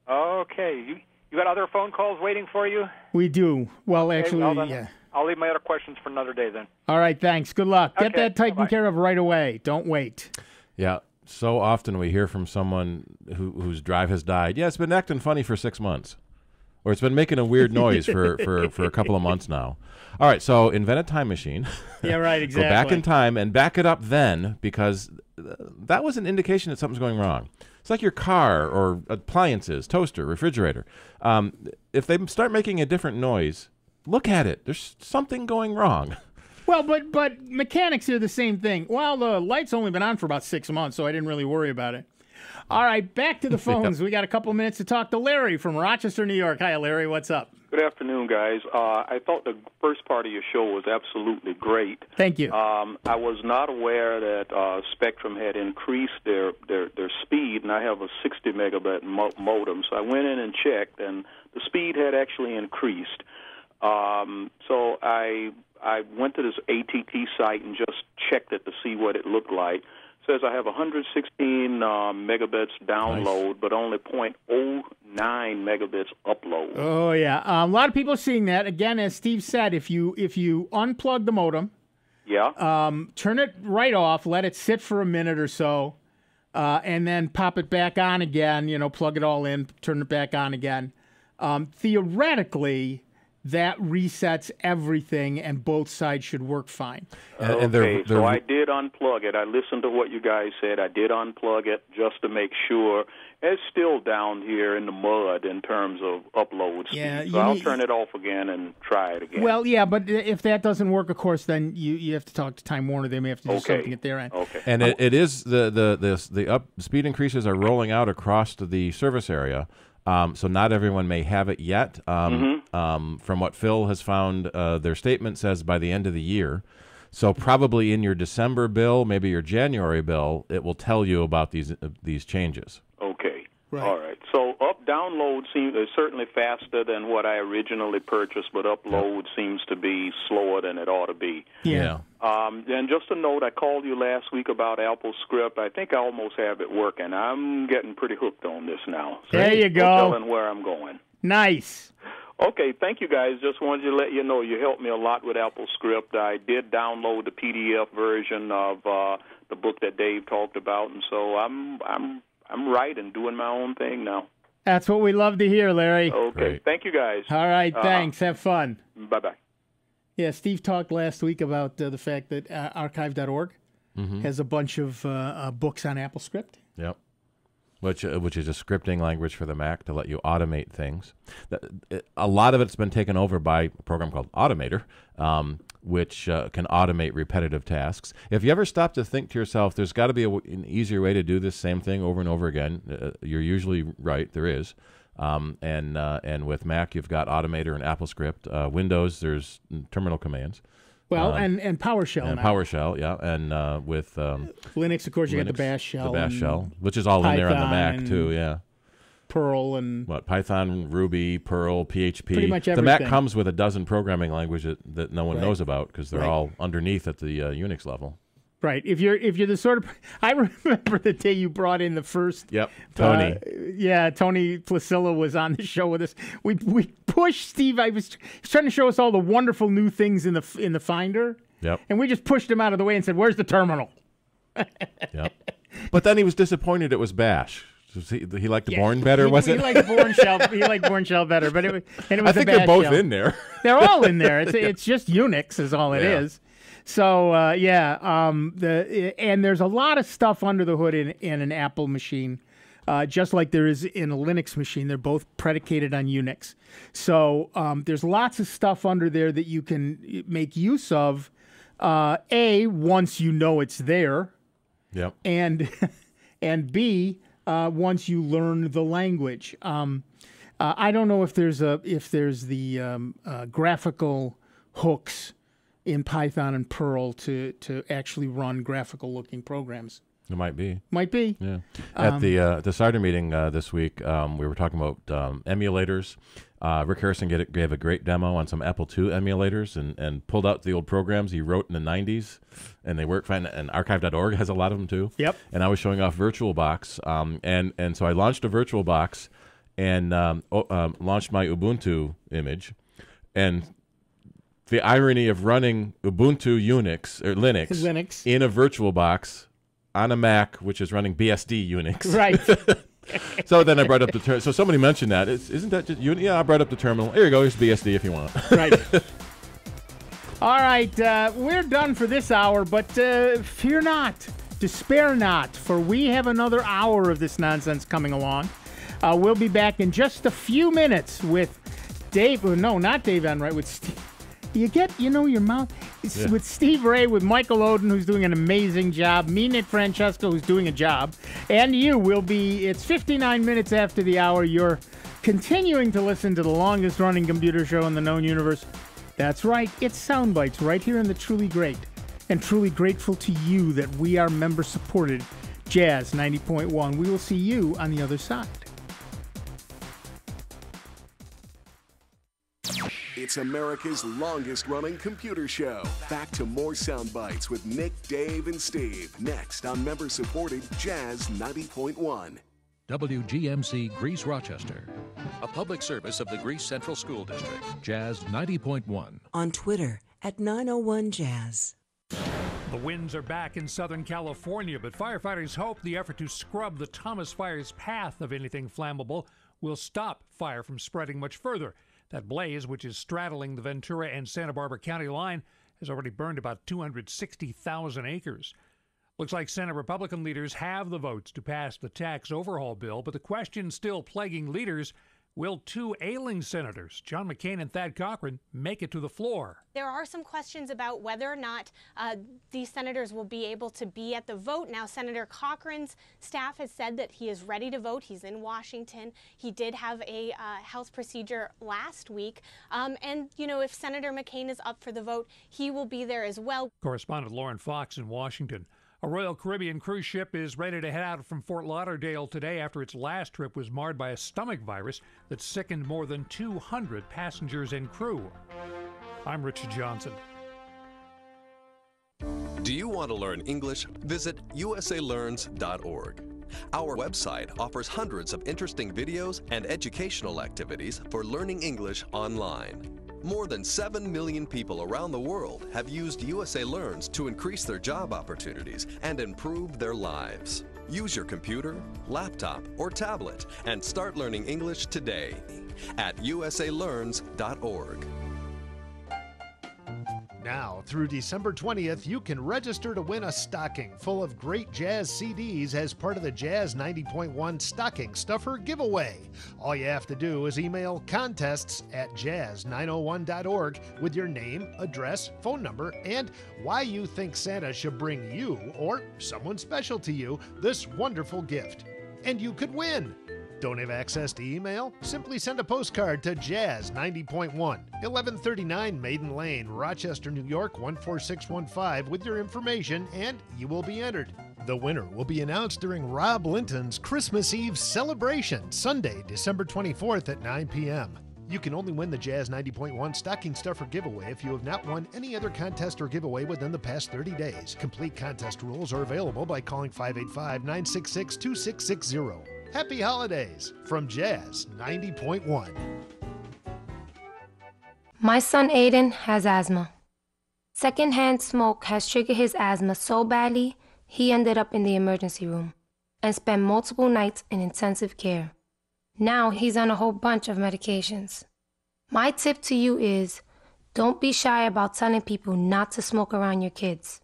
Speaker 21: Okay, you got other phone calls waiting for you?
Speaker 1: We do. Well,
Speaker 21: Okay,
Speaker 1: actually,
Speaker 21: well then,
Speaker 1: yeah.
Speaker 21: I'll leave my other questions for another day then.
Speaker 1: All right, thanks. Good luck. Get
Speaker 21: Okay,
Speaker 1: that taken care of right away. Don't wait.
Speaker 2: Yeah, so often we hear from someone whose drive has died. Yeah, it's been acting funny for 6 months. Or it's been making a weird noise for a couple of months now. All right, so invent a time machine.
Speaker 1: Yeah, right, exactly.
Speaker 2: Go back in time and back it up then, because that was an indication that something's going wrong. It's like your car or appliances, toaster, refrigerator. If they start making a different noise, look at it. There's something going wrong.
Speaker 1: Well, but mechanics are the same thing. Well, the light's only been on for about 6 months, so I didn't really worry about it. All right, back to the phones. We got a couple minutes to talk to Larry from Rochester, New York. Hi, Larry. What's up?
Speaker 5: Good afternoon, guys. I thought the first part of your show was absolutely great.
Speaker 1: Thank you.
Speaker 5: I was not aware that Spectrum had increased their speed, and I have a 60 megabit modem. So I went in and checked, and the speed had actually increased. So I went to this ATT site and just checked it to see what it looked like. Says I have 116 megabits download, but only 0.09 megabits upload.
Speaker 1: Oh yeah, a lot of people are seeing that. Again, as Steve said, if you unplug the modem, turn it right off, let it sit for a minute or so, and then pop it back on again. You know, plug it all in, turn it back on again. Theoretically, that resets everything, and both sides should work fine.
Speaker 5: Okay, so I did unplug it. I listened to what you guys said. I did unplug it just to make sure. It's still down here in the mud in terms of upload speed.
Speaker 1: Yeah,
Speaker 5: so I'll turn it off again and try it again.
Speaker 1: Well, yeah, but if that doesn't work, of course, then you have to talk to Time Warner. They may have to do something at their end.
Speaker 5: Okay.
Speaker 2: And it is the speed increases are rolling out across the service area. So not everyone may have it yet. From what Phil has found, their statement says by the end of the year. So probably in your December bill, maybe your January bill, it will tell you about these changes.
Speaker 5: Okay.
Speaker 1: Right.
Speaker 5: All right. So download seems certainly faster than what I originally purchased, but upload seems to be slower than it ought to be.
Speaker 1: Yeah.
Speaker 5: And just a note, I called you last week about Apple Script. I think I almost have it working. I'm getting pretty hooked on this now. So
Speaker 1: there you go.
Speaker 5: No telling where I'm going.
Speaker 1: Nice.
Speaker 5: Okay, thank you guys. Just wanted to let you know you helped me a lot with Apple Script. I did download the PDF version of the book that Dave talked about, and so I'm writing, doing my own thing now.
Speaker 1: That's what we love to hear, Larry.
Speaker 5: Okay,
Speaker 2: Great.
Speaker 5: Thank you guys.
Speaker 1: All right, thanks. Have fun.
Speaker 5: Bye-bye.
Speaker 1: Yeah, Steve talked last week about the fact that archive.org has a bunch of books on Apple Script.
Speaker 2: Yep. Which is a scripting language for the Mac to let you automate things. A lot of it's been taken over by a program called Automator, which can automate repetitive tasks. If you ever stop to think to yourself, there's got to be an easier way to do this same thing over and over again, you're usually right, there is. And with Mac, you've got Automator and AppleScript. Windows, there's terminal commands.
Speaker 1: Well, and PowerShell
Speaker 2: and
Speaker 1: now.
Speaker 2: PowerShell, yeah, and with
Speaker 1: Linux, of course, you got the Bash shell.
Speaker 2: The Bash shell, which is all in there on the Mac too, yeah.
Speaker 1: Perl and
Speaker 2: Python, Ruby, Perl, PHP.
Speaker 1: Pretty much
Speaker 2: The
Speaker 1: everything.
Speaker 2: Mac comes with a dozen programming languages that no one knows about because they're all underneath at the Unix level.
Speaker 1: Right. If you're the sort of, I remember the day you brought in the first.
Speaker 2: Yep. Tony.
Speaker 1: Tony Placilla was on the show with us. We pushed Steve. He was trying to show us all the wonderful new things in the Finder.
Speaker 2: Yep.
Speaker 1: And we just pushed him out of the way and said, "Where's the terminal?"
Speaker 2: Yep. But then he was disappointed it was Bash. He liked the Bourne better, was it?
Speaker 1: He liked Bourne shell. He liked Bourne shell better, but it was. And it was
Speaker 2: I think
Speaker 1: the Bash
Speaker 2: they're both
Speaker 1: shell.
Speaker 2: in there.
Speaker 1: They're all in there. It's just Unix is all it is. So and there's a lot of stuff under the hood in an Apple machine, just like there is in a Linux machine. They're both predicated on Unix. So there's lots of stuff under there that you can make use of. Once you know it's there.
Speaker 2: Yep.
Speaker 1: And B, once you learn the language. I don't know if there's the graphical hooks in Python and Perl to actually run graphical looking programs.
Speaker 2: It might be.
Speaker 1: Might be.
Speaker 2: Yeah. At the Cider meeting this week, we were talking about emulators. Rick Harrison gave a great demo on some Apple II emulators and pulled out the old programs he wrote in the 90s, and they work fine. And archive.org has a lot of them too.
Speaker 1: Yep.
Speaker 2: And I was showing off VirtualBox, and so I launched a VirtualBox and launched my Ubuntu image, and the irony of running Ubuntu Unix or Linux in a VirtualBox on a Mac, which is running BSD Unix.
Speaker 1: Right.
Speaker 2: So then I brought up the terminal. So somebody mentioned that. Isn't that just Unix? Yeah, I brought up the terminal. Here you go. Here's BSD if you want.
Speaker 1: Right. All right. We're done for this hour, but fear not. Despair not, for we have another hour of this nonsense coming along. We'll be back in just a few minutes with Dave. No, not Dave Enright. With Steve. Your mouth. With Steve Ray, with Michael Oden, who's doing an amazing job, me, Nick Francesco, who's doing a job, and you will be, it's 59 minutes after the hour. You're continuing to listen to the longest running computer show in the known universe. That's right, it's Soundbites right here in the Truly Great. And truly grateful to you that we are member-supported Jazz 90.1. We will see you on the other side.
Speaker 4: It's America's longest-running computer show. Back to more Sound Bites with Nick, Dave, and Steve. Next on member-supported Jazz 90.1.
Speaker 7: WGMC Greece Rochester. A public service of the Greece Central School District. Jazz 90.1.
Speaker 22: On Twitter at 901jazz.
Speaker 23: The winds are back in Southern California, but firefighters hope the effort to scrub the Thomas Fire's path of anything flammable will stop fire from spreading much further. That blaze, which is straddling the Ventura and Santa Barbara County line, has already burned about 260,000 acres. Looks like Senate Republican leaders have the votes to pass the tax overhaul bill, but the question still plaguing leaders: will two ailing senators, John McCain and Thad Cochran, make it to the floor?
Speaker 8: There are some questions about whether or not these senators will be able to be at the vote. Now, Senator Cochran's staff has said that he is ready to vote. He's in Washington. He did have a health procedure last week. And, you know, if Senator McCain is up for the vote, he will be there as well.
Speaker 23: Correspondent Lauren Fox in Washington. A Royal Caribbean cruise ship is ready to head out from Fort Lauderdale today after its last trip was marred by a stomach virus that sickened more than 200 passengers and crew. I'm Richard Johnson.
Speaker 9: Do you want to learn English? Visit usalearns.org. Our website offers hundreds of interesting videos and educational activities for learning English online. More than 7 million people around the world have used USA Learns to increase their job opportunities and improve their lives. Use your computer, laptop, or tablet and start learning English today at usalearns.org.
Speaker 13: Now, through December 20th, you can register to win a stocking full of great jazz CDs as part of the Jazz 90.1 Stocking Stuffer giveaway. All you have to do is email contests@jazz901.org with your name, address, phone number, and why you think Santa should bring you, or someone special to you, this wonderful gift. And you could win. Don't have access to email? Simply send a postcard to Jazz 90.1, 1139 Maiden Lane, Rochester, New York 14615 with your information, and you will be entered. The winner will be announced during Rob Linton's Christmas Eve celebration, Sunday, December 24th at 9 p.m. You can only win the Jazz 90.1 Stocking Stuffer giveaway if you have not won any other contest or giveaway within the past 30 days. Complete contest rules are available by calling 585-966-2660. Happy holidays from Jazz 90.1.
Speaker 11: My son Aiden has asthma. Secondhand smoke has triggered his asthma so badly, he ended up in the emergency room and spent multiple nights in intensive care. Now he's on a whole bunch of medications. My tip to you is, don't be shy about telling people not to smoke around your kids.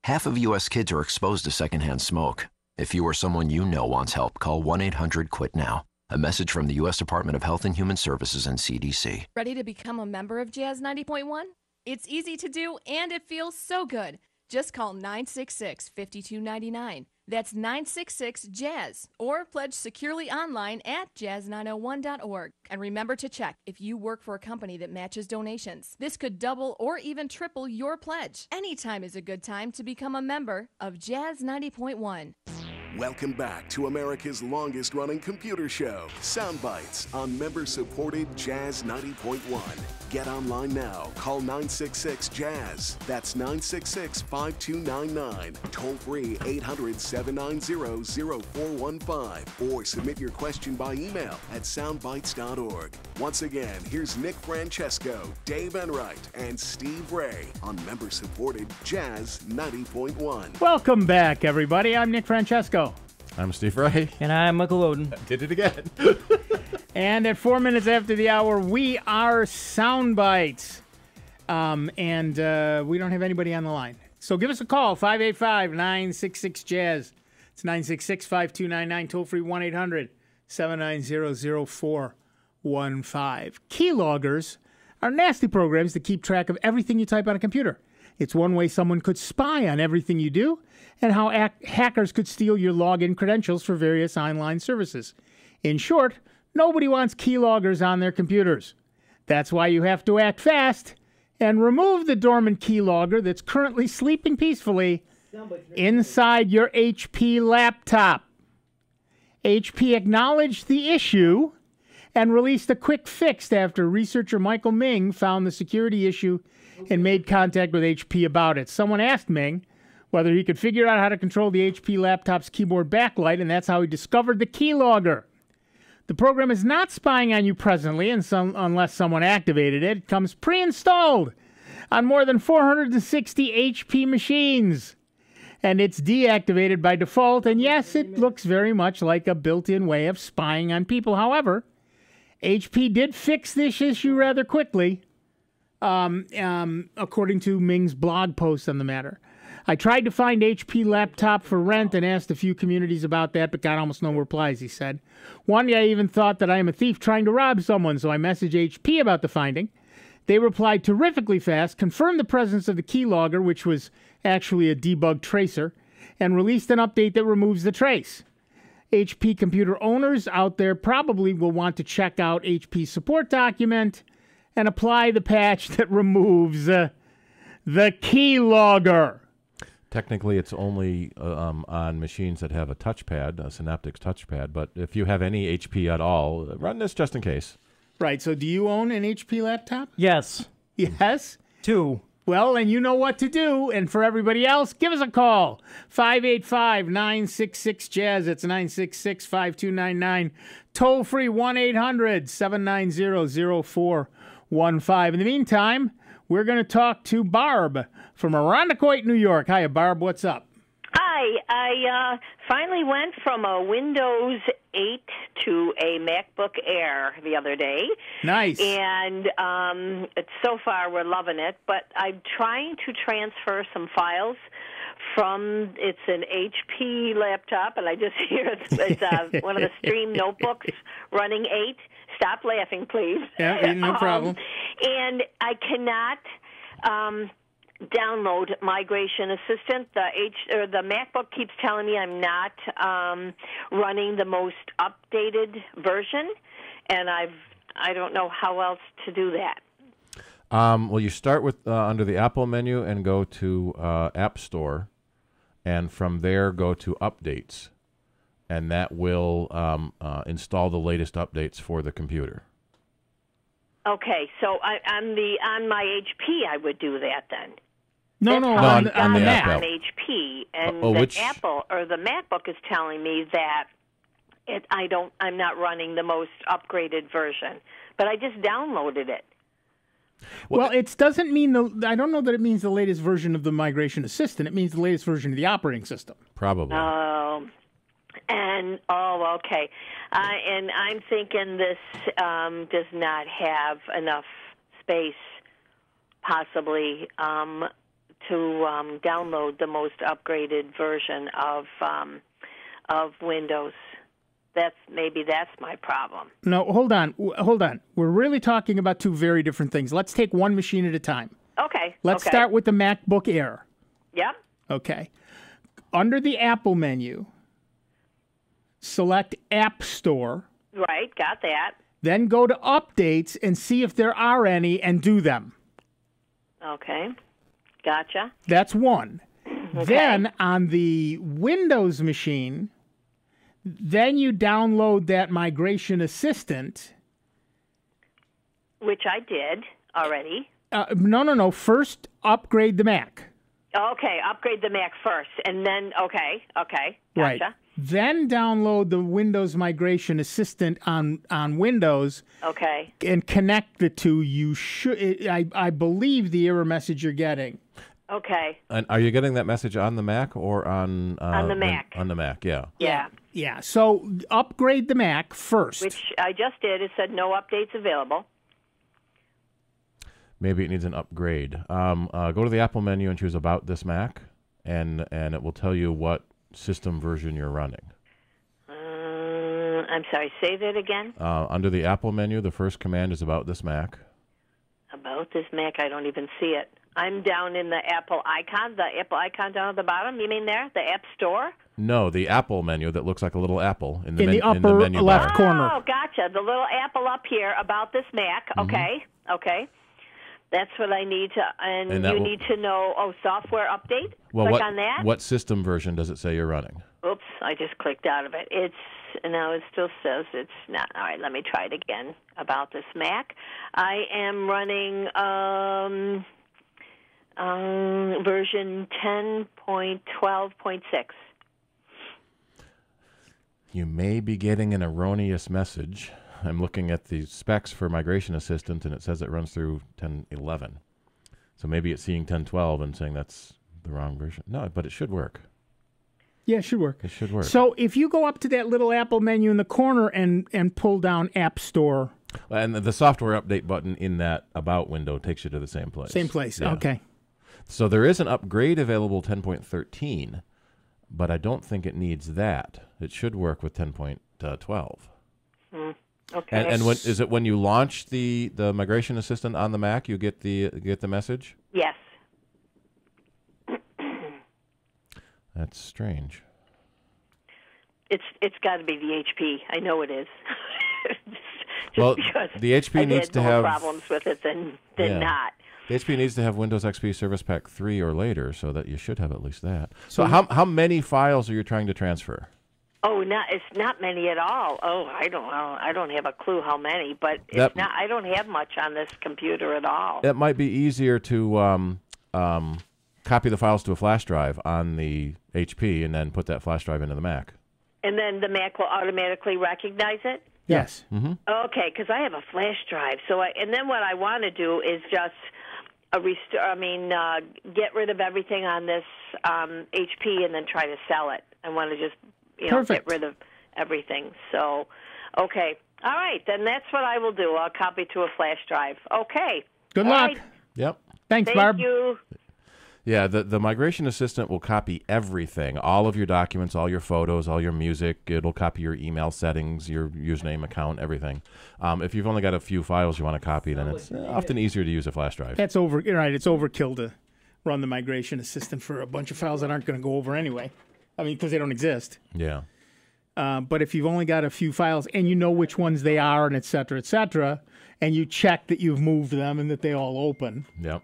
Speaker 24: Half of U.S. kids are exposed to secondhand smoke. If you or someone you know wants help, call 1-800-QUIT-NOW. A message from the U.S. Department of Health and Human Services and CDC.
Speaker 25: Ready to become a member of Jazz 90.1? It's easy to do, and it feels so good. Just call 966-5299. That's 966-JAZZ. Or pledge securely online at jazz901.org. And remember to check if you work for a company that matches donations. This could double or even triple your pledge. Anytime is a good time to become a member of Jazz 90.1.
Speaker 4: Welcome back to America's longest-running computer show, Sound Bytes, on member-supported Jazz 90.1. Get online now. Call 966-JAZZ. That's 966-5299. Toll-free 800-790-0415. Or submit your question by email at soundbytes.org. Once again, here's Nick Francesco, Dave Enright, and Steve Ray on member-supported Jazz 90.1.
Speaker 1: Welcome back, everybody. I'm Nick Francesco.
Speaker 2: I'm Steve Ray.
Speaker 3: And I'm Michael Oden.
Speaker 2: Did it again.
Speaker 1: And at 4 minutes after the hour, we are Sound Bytes. And we don't have anybody on the line. So give us a call, 585-966-JAZZ. It's 966-5299, toll-free 1-800-790-0415. Keyloggers are nasty programs that keep track of everything you type on a computer. It's one way someone could spy on everything you do and how hackers could steal your login credentials for various online services. In short, nobody wants keyloggers on their computers. That's why you have to act fast and remove the dormant keylogger that's currently sleeping peacefully inside your HP laptop. HP acknowledged the issue and released a quick fix after researcher Michael Ming found the security issue and made contact with HP about it. Someone asked Ming whether he could figure out how to control the HP laptop's keyboard backlight, and that's how he discovered the keylogger. The program is not spying on you presently unless someone activated it. It comes pre-installed on more than 460 HP machines. And it's deactivated by default. And yes, it looks very much like a built-in way of spying on people. However, HP did fix this issue rather quickly, according to Ming's blog post on the matter. I tried to find HP laptop for rent and asked a few communities about that, but got almost no replies, he said. One day I even thought that I am a thief trying to rob someone, so I messaged HP about the finding. They replied terrifically fast, confirmed the presence of the keylogger, which was actually a debug tracer, and released an update that removes the trace. HP computer owners out there probably will want to check out HP's support document and apply the patch that removes the keylogger.
Speaker 2: Technically, it's only on machines that have a touchpad, a Synaptics touchpad. But if you have any HP at all, run this just in case.
Speaker 1: Right. So do you own an HP laptop?
Speaker 3: Yes.
Speaker 1: Yes?
Speaker 3: 2.
Speaker 1: Well, and you know what to do. And for everybody else, give us a call. 585-966-JAZZ. It's 966-5299. Toll free 1-800-790-0415. In the meantime, we're going to talk to Barb from Arundecoit, New York. Hi, Barb. What's up?
Speaker 12: Hi. I finally went from a Windows 8 to a MacBook Air the other day.
Speaker 1: Nice.
Speaker 12: And so far we're loving it, but I'm trying to transfer some files from, it's an HP laptop, and I just hear it's one of the Stream notebooks running 8. Stop laughing, please.
Speaker 1: Yeah, no problem.
Speaker 12: And I cannot download Migration Assistant. The MacBook keeps telling me I'm not running the most updated version, and I don't know how else to do that.
Speaker 2: Well, you start with under the Apple menu and go to App Store, and from there go to Updates, and that will install the latest updates for the computer.
Speaker 12: Okay, so on my HP, I would do that then.
Speaker 1: No,
Speaker 2: on the
Speaker 12: Mac.
Speaker 2: Apple.
Speaker 12: On HP, and
Speaker 2: which?
Speaker 12: Apple or the MacBook is telling me that I'm not running the most upgraded version, but I just downloaded it.
Speaker 1: Well, it doesn't mean I don't know that it means the latest version of the Migration Assistant. It means the latest version of the operating system.
Speaker 2: Probably.
Speaker 12: Okay. And I'm thinking this does not have enough space, possibly, to download the most upgraded version of Windows. That's my problem.
Speaker 1: No, hold on. We're really talking about two very different things. Let's take one machine at a time.
Speaker 12: Okay.
Speaker 1: Let's start with the MacBook Air.
Speaker 12: Yep.
Speaker 1: Okay. Under the Apple menu, select App Store.
Speaker 12: Right, got that.
Speaker 1: Then go to Updates and see if there are any and do them.
Speaker 12: Okay, gotcha.
Speaker 1: That's one.
Speaker 12: Okay.
Speaker 1: Then on the Windows machine, then you download that Migration Assistant.
Speaker 12: Which I did already.
Speaker 1: No. First, upgrade the Mac.
Speaker 12: Okay, upgrade the Mac first, and then, okay, gotcha.
Speaker 1: Right. Then download the Windows Migration Assistant on Windows.
Speaker 12: Okay.
Speaker 1: And connect the two. You should. I believe the error message you're getting.
Speaker 12: Okay.
Speaker 2: And are you getting that message on the Mac or on
Speaker 12: the Mac?
Speaker 2: On the Mac, yeah.
Speaker 1: Yeah. So upgrade the Mac first.
Speaker 12: Which I just did. It said no updates available.
Speaker 2: Maybe it needs an upgrade. Go to the Apple menu and choose About This Mac, and it will tell you what system version you're running.
Speaker 12: I'm sorry, say that again?
Speaker 2: Under the Apple menu, the first command is About This Mac.
Speaker 12: About This Mac, I don't even see it. I'm down in the Apple icon down at the bottom. You mean there? The App Store?
Speaker 2: No, the Apple menu that looks like a little apple in the
Speaker 1: upper
Speaker 2: menu
Speaker 1: left
Speaker 2: bar.
Speaker 1: corner.
Speaker 12: Oh, gotcha. The little apple up here, About This Mac.
Speaker 2: Mm-hmm.
Speaker 12: Okay. That's what I need to, and you need to know, software update?
Speaker 2: Well,
Speaker 12: Click on that?
Speaker 2: What system version does it say you're running?
Speaker 12: Oops, I just clicked out of it. It still says it's not. All right, let me try it again. About This Mac. I am running version 10.12.6.
Speaker 2: You may be getting an erroneous message. I'm looking at the specs for Migration Assistant, and it says it runs through 10.11. So maybe it's seeing 10.12 and saying that's the wrong version. No, but it should work.
Speaker 1: Yeah, it should work.
Speaker 2: It should work.
Speaker 1: So if you go up to that little Apple menu in the corner and pull down App Store.
Speaker 2: And the software update button in that About window takes you to the same place.
Speaker 1: Same place.
Speaker 2: Yeah.
Speaker 1: Okay.
Speaker 2: So there is an upgrade available 10.13, but I don't think it needs that. It should work with 10.12.
Speaker 12: Okay.
Speaker 2: And when you launch the migration assistant on the Mac, you get the message?
Speaker 12: Yes.
Speaker 2: That's strange.
Speaker 12: It's got to be the HP. I know it is. Just
Speaker 2: Well,
Speaker 12: because
Speaker 2: the HP
Speaker 12: I've
Speaker 2: needs
Speaker 12: had
Speaker 2: to
Speaker 12: more
Speaker 2: have
Speaker 12: problems with it than
Speaker 2: Yeah.
Speaker 12: not.
Speaker 2: The HP needs to have Windows XP Service Pack 3 or later, so that you should have at least that. So
Speaker 12: So-
Speaker 2: how many files are you trying to transfer?
Speaker 12: Oh, it's not many at all. Oh, I don't know. I don't have a clue how many, but
Speaker 2: That-
Speaker 12: it's not. I don't have much on this computer at all.
Speaker 2: It might be easier to copy the files to a flash drive on the HP and then put that flash drive into the Mac.
Speaker 12: And then the Mac will automatically recognize it.
Speaker 1: Yes.
Speaker 2: Mm-hmm.
Speaker 12: Okay, because I have a flash drive. And then what I want to do is just get rid of everything on this HP and then try to sell it. I want to just
Speaker 1: Perfect.
Speaker 12: get rid of everything. So, okay, all right, then that's what I will do. I'll copy to a flash drive. Okay.
Speaker 1: Good
Speaker 12: All
Speaker 1: luck.
Speaker 12: right.
Speaker 2: Yep.
Speaker 1: Thanks,
Speaker 12: Thank
Speaker 1: Barb.
Speaker 12: you.
Speaker 2: Yeah, the migration assistant will copy everything, all of your documents, all your photos, all your music. It'll copy your email settings, your username, account, everything. If you've only got a few files you want to copy, then it's often easier to use a flash drive.
Speaker 1: That's right. It's overkill to run the migration assistant for a bunch of files that aren't going to go over anyway. I mean, because they don't exist.
Speaker 2: Yeah.
Speaker 1: But if you've only got a few files and you know which ones they are and et cetera, and you check that you've moved them and that they all open,
Speaker 2: Yep.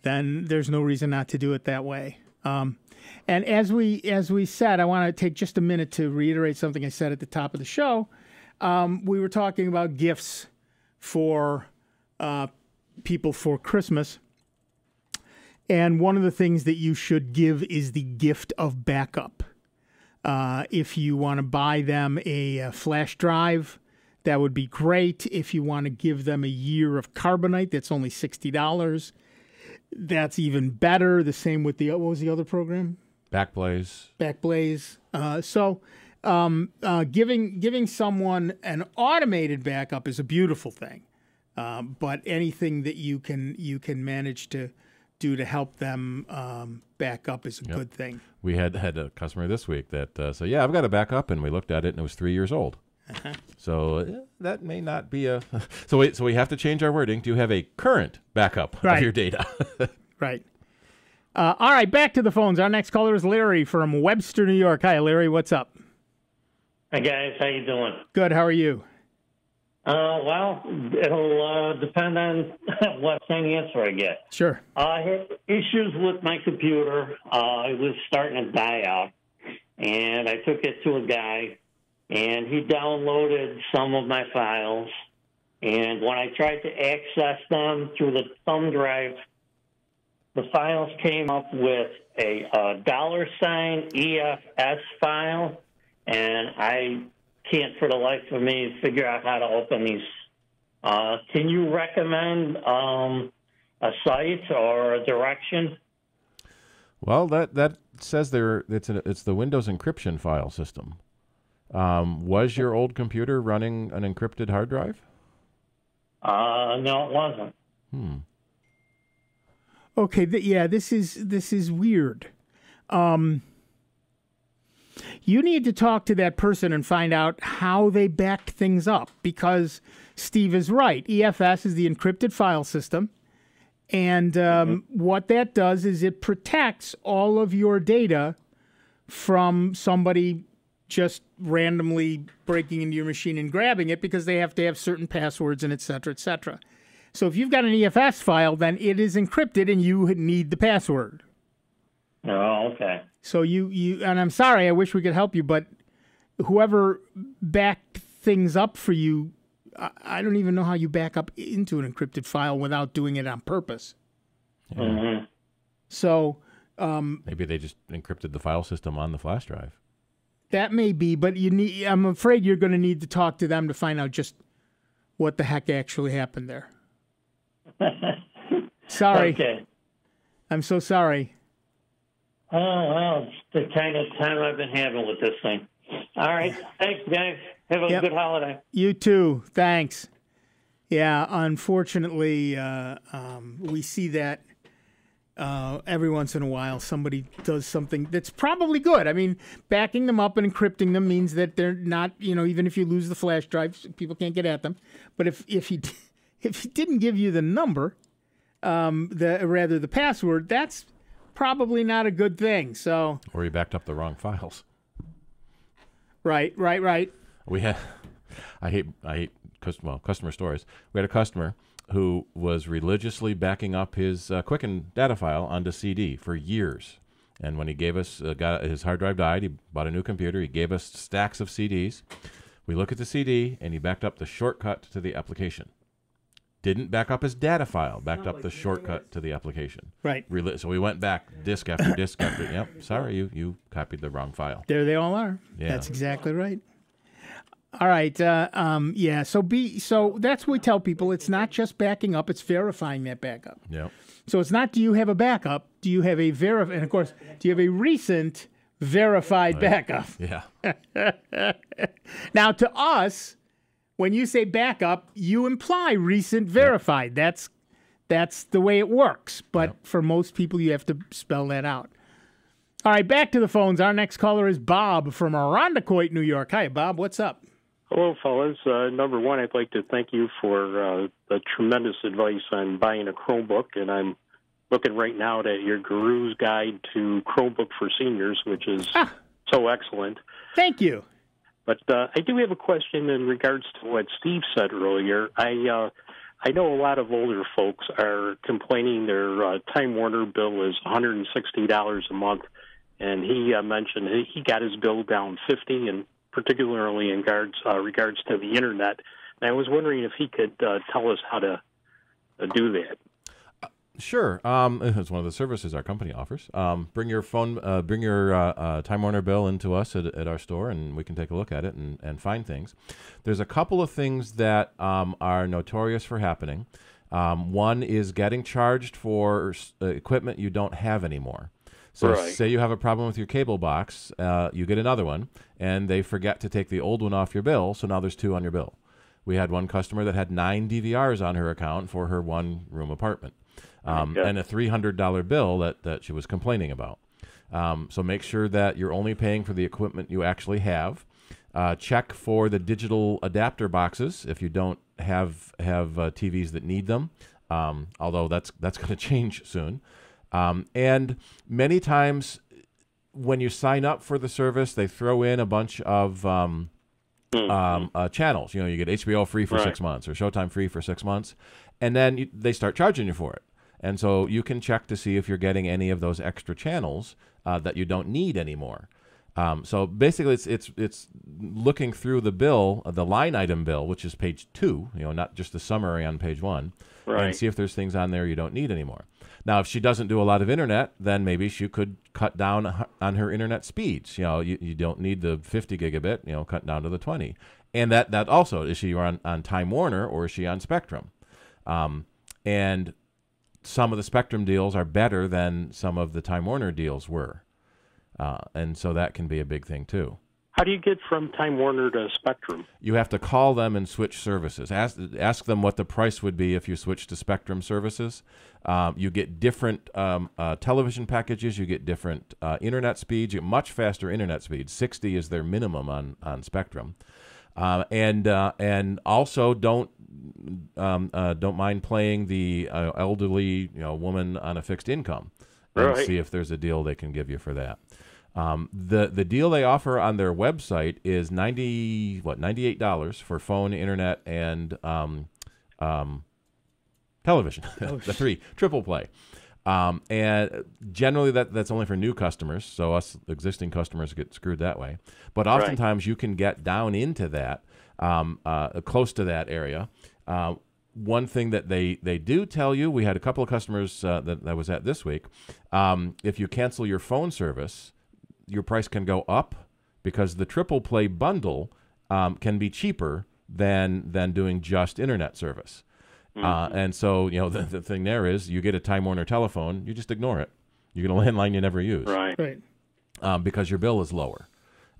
Speaker 1: then there's no reason not to do it that way. And as we said, I want to take just a minute to reiterate something I said at the top of the show. We were talking about gifts for people for Christmas. And one of the things that you should give is the gift of backup. If you want to buy them a flash drive, that would be great. If you want to give them a year of Carbonite, that's only $60. That's even better. The same with what was the other program?
Speaker 2: Backblaze.
Speaker 1: Giving someone an automated backup is a beautiful thing. But anything that you can manage to do to help them back up is a good thing.
Speaker 2: We had a customer this week that said, "Yeah, I've got a backup," and we looked at it, and it was 3 years old. So that may not be a. So we have to change our wording. Do you have a current backup of your data?
Speaker 1: Right. All right, back to the phones. Our next caller is Larry from Webster, New York. Hi, Larry. What's up?
Speaker 14: Hi, guys. How you doing?
Speaker 1: Good. How are you?
Speaker 14: Well, it'll depend on what kind of answer I get.
Speaker 1: Sure.
Speaker 14: I had issues with my computer. It was starting to die out, and I took it to a guy, and he downloaded some of my files. And when I tried to access them through the thumb drive, the files came up with a $EFS file, and I can't for the life of me figure out how to open these. Can you recommend a site or a direction?
Speaker 2: Well, that says it's the Windows encryption file system. Was your old computer running an encrypted hard drive?
Speaker 14: No, it wasn't.
Speaker 1: Okay, this is weird. You need to talk to that person and find out how they backed things up, because Steve is right. EFS is the encrypted file system, and what that does is it protects all of your data from somebody just randomly breaking into your machine and grabbing it, because they have to have certain passwords and et cetera, et cetera. So if you've got an EFS file, then it is encrypted and you need the password.
Speaker 14: Oh, okay.
Speaker 1: So you and I'm sorry, I wish we could help you, but whoever backed things up for you, I don't even know how you back up into an encrypted file without doing it on purpose.
Speaker 2: Yeah.
Speaker 14: Mm-hmm.
Speaker 1: So
Speaker 2: maybe they just encrypted the file system on the flash drive.
Speaker 1: That may be, but I'm afraid you're going to need to talk to them to find out just what the heck actually happened there. Sorry.
Speaker 14: Okay.
Speaker 1: I'm so sorry.
Speaker 14: Oh, well, it's the kind of time I've been having with this thing. All right. Thanks, guys. Have a good holiday.
Speaker 1: You too. Thanks. Yeah, unfortunately, we see that every once in a while. Somebody does something that's probably good. I mean, backing them up and encrypting them means that they're not, even if you lose the flash drives, people can't get at them. But if he didn't give you the number, the password, that's probably not a good thing. So,
Speaker 2: or you backed up the wrong files.
Speaker 1: Right.
Speaker 2: We had, I hate customer stories. We had a customer who was religiously backing up his Quicken data file onto CD for years. And when he gave us, his hard drive died, he bought a new computer, he gave us stacks of CDs. We look at the CD, and he backed up the shortcut to the application. Didn't back up his data file, backed up the shortcut to the application.
Speaker 1: Right.
Speaker 2: So we went back disk after disk after, yep, sorry, you copied the wrong file.
Speaker 1: There they all are.
Speaker 2: Yeah.
Speaker 1: That's exactly right. All right. Yeah. So that's what we tell people. It's not just backing up; it's verifying that backup.
Speaker 2: Yeah.
Speaker 1: So it's not, do you have a backup? Do you have a and of course, do you have a recent verified backup?
Speaker 2: Yeah.
Speaker 1: Now, to us, when you say backup, you imply recent verified. Yep. That's the way it works. But for most people, you have to spell that out. All right, back to the phones. Our next caller is Bob from Irondequoit, New York. Hi, Bob. What's up?
Speaker 6: Hello, fellas. Number one, I'd like to thank you for the tremendous advice on buying a Chromebook, and I'm looking right now at your Guru's Guide to Chromebook for Seniors, which is so excellent.
Speaker 1: Thank you.
Speaker 6: But I do have a question in regards to what Steve said earlier. I know a lot of older folks are complaining their Time Warner bill is $160 a month, and he mentioned he got his bill down $50, and particularly in regards to the Internet. And I was wondering if he could tell us how to do that.
Speaker 2: Sure. It's one of the services our company offers. Bring your Time Warner bill into us at our store, and we can take a look at it and find things. There's a couple of things that are notorious for happening. One is getting charged for equipment you don't have anymore. So say you have a problem with your cable box, you get another one, and they forget to take the old one off your bill, so now there's two on your bill. We had one customer that had 9 DVRs on her account for her one-room apartment. And a $300 bill that she was complaining about. So make sure that you're only paying for the equipment you actually have. Check for the digital adapter boxes if you don't have TVs that need them, although that's going to change soon. And many times when you sign up for the service, they throw in a bunch of channels. You get HBO free for 6 months or Showtime free for 6 months, and then they start charging you for it. And so you can check to see if you're getting any of those extra channels that you don't need anymore. So basically, it's looking through the bill, the line item bill, which is page 2, not just the summary on page 1, and see if there's things on there you don't need anymore. Now, if she doesn't do a lot of internet, then maybe she could cut down on her internet speeds. You don't need the 50 gigabit, cut down to the 20. And that also, is she on Time Warner or is she on Spectrum? And some of the Spectrum deals are better than some of the Time Warner deals were. And so that can be a big thing, too.
Speaker 6: How do you get from Time Warner to Spectrum?
Speaker 2: You have to call them and switch services. Ask them what the price would be if you switch to Spectrum services. You get different television packages. You get different internet speeds. You get much faster internet speeds. 60 is their minimum on Spectrum. And also don't mind playing the elderly woman on a fixed income and see if there's a deal they can give you for that. The deal they offer on their website is $98 for phone, internet, and television. The triple play. And generally that's only for new customers, so us existing customers get screwed that way. But oftentimes you can get down into that, close to that area. One thing that they do tell you, we had a couple of customers that I was at this week, if you cancel your phone service, your price can go up because the triple play bundle can be cheaper than doing just internet service. And so, the thing there is you get a Time Warner telephone, you just ignore it. You get a landline you never use.
Speaker 6: Right.
Speaker 2: Because your bill is lower.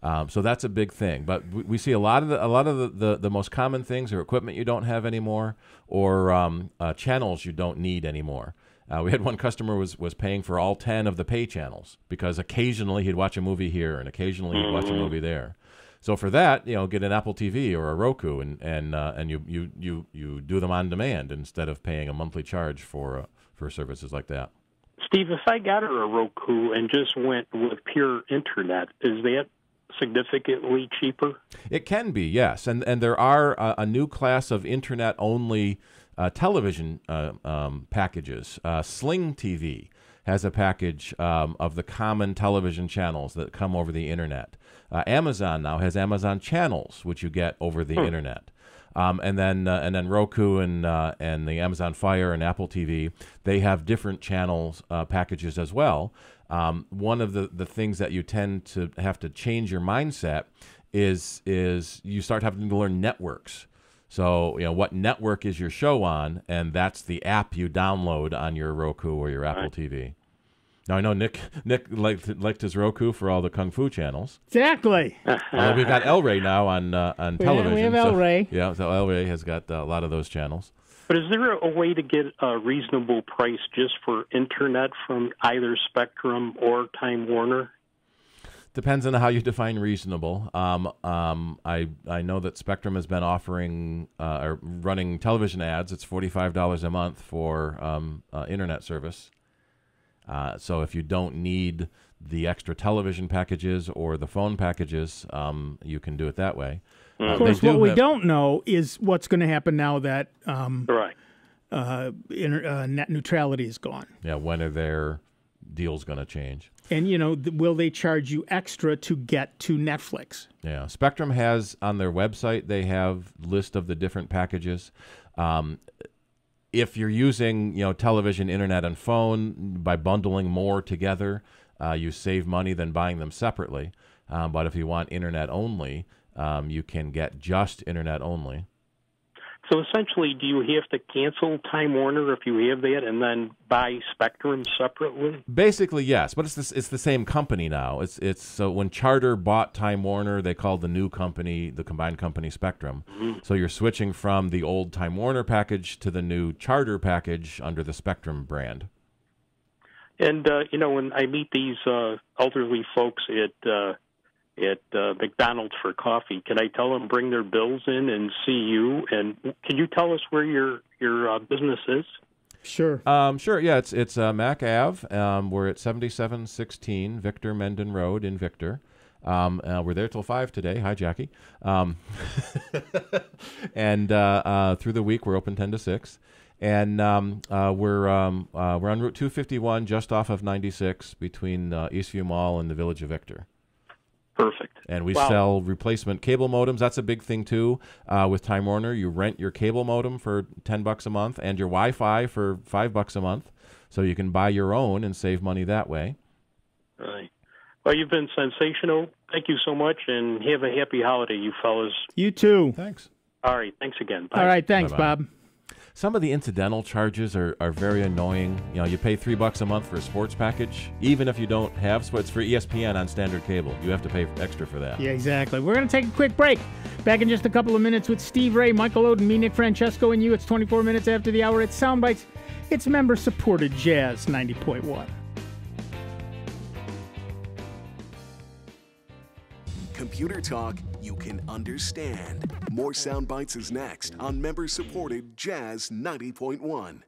Speaker 2: So that's a big thing. But we see a lot of the most common things are equipment you don't have anymore, or channels you don't need anymore. We had one customer was paying for all 10 of the pay channels because occasionally he'd watch a movie here and occasionally he'd watch a movie there. So for that, get an Apple TV or a Roku, and you do them on demand instead of paying a monthly charge for services like that.
Speaker 6: Steve, if I got her a Roku and just went with pure internet, is that significantly cheaper?
Speaker 2: It can be, yes, and there are a new class of internet-only television packages. Sling TV has a package of the common television channels that come over the internet. Amazon now has Amazon Channels, which you get over the internet. And then Roku and the Amazon Fire and Apple TV, they have different channels packages as well. One of the things that you tend to have to change your mindset is you start having to learn networks. So what network is your show on, and that's the app you download on your Roku or your Apple TV. Now I know Nick liked his Roku for all the Kung Fu channels.
Speaker 1: Exactly.
Speaker 2: We've got El Rey now on television.
Speaker 1: We have El Rey.
Speaker 2: Yeah, so El Rey has got a lot of those channels.
Speaker 6: But is there a way to get a reasonable price just for internet from either Spectrum or Time Warner?
Speaker 2: Depends on how you define reasonable. I know that Spectrum has been offering or running television ads. It's $45 a month for internet service. So if you don't need the extra television packages or the phone packages, you can do it that way.
Speaker 1: Of course, what we don't know is what's going to happen now that net neutrality is gone.
Speaker 2: Yeah, when are their deals going to change?
Speaker 1: And, will they charge you extra to get to Netflix?
Speaker 2: Yeah, Spectrum has on their website, they have list of the different packages. If you're using, television, internet, and phone, by bundling more together, you save money than buying them separately. But if you want internet only, you can get just internet only.
Speaker 6: So essentially, do you have to cancel Time Warner if you have that and then buy Spectrum separately?
Speaker 2: Basically, yes, but it's the same company now. It's so when Charter bought Time Warner, they called the new company, the combined company, Spectrum. Mm-hmm. So you're switching from the old Time Warner package to the new Charter package under the Spectrum brand.
Speaker 6: And when I meet these elderly folks at McDonald's for coffee, can I tell them bring their bills in and see you? And can you tell us where your business is?
Speaker 1: Sure.
Speaker 2: Sure. Yeah, it's Mac Ave. We're at 7716 Victor Menden Road in Victor. We're there till 5 today. Hi, Jackie. And through the week we're open 10 to 6. And we're on Route 251, just off of 96, between Eastview Mall and the Village of Victor.
Speaker 6: Perfect.
Speaker 2: And we sell replacement cable modems. That's a big thing, too. With Time Warner, you rent your cable modem for $10 a month and your Wi-Fi for $5 a month. So you can buy your own and save money that way.
Speaker 6: Right. Well, you've been sensational. Thank you so much, and have a happy holiday, you fellas.
Speaker 1: You too.
Speaker 2: Thanks.
Speaker 6: All right. Thanks again. Bye.
Speaker 1: All right. Thanks,
Speaker 2: Bye-bye.
Speaker 1: Bob.
Speaker 2: Some of the incidental charges are very annoying. You pay $3 a month for a sports package, even if you don't have sports. For ESPN on standard cable, you have to pay extra for that.
Speaker 1: Yeah, exactly. We're going to take a quick break. Back in just a couple of minutes with Steve Ray, Michael Oden, me, Nick Francesco, and you. It's 24 minutes after the hour. It's Soundbites. It's member-supported Jazz 90.1.
Speaker 4: Computer talk you can understand. More Sound Bites is next on member-supported Jazz 90.1.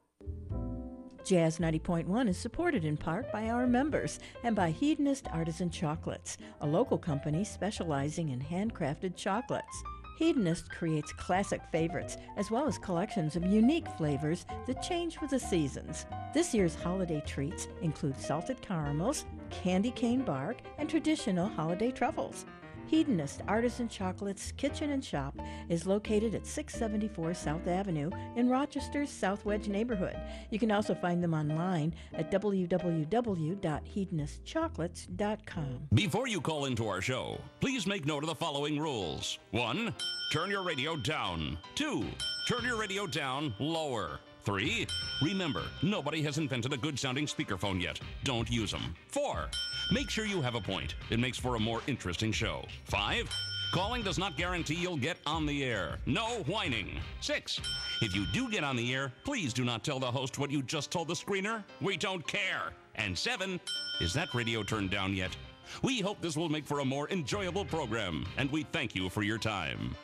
Speaker 10: Jazz 90.1 is supported in part by our members and by Hedonist Artisan Chocolates, a local company specializing in handcrafted chocolates. Hedonist creates classic favorites as well as collections of unique flavors that change with the seasons. This year's holiday treats include salted caramels, candy cane bark, and traditional holiday truffles. Hedonist Artisan Chocolates Kitchen and Shop is located at 674 South Avenue in Rochester's South Wedge neighborhood. You can also find them online at www.hedonistchocolates.com.
Speaker 15: Before you call into our show, please make note of the following rules. 1, turn your radio down. 2, turn your radio down lower. 3, remember, nobody has invented a good-sounding speakerphone yet. Don't use them. 4, Make sure you have a point. It makes for a more interesting show. 5, calling does not guarantee you'll get on the air. No whining. 6, if you do get on the air, please do not tell the host what you just told the screener. We don't care. And 7, is that radio turned down yet? We hope this will make for a more enjoyable program, and we thank you for your time.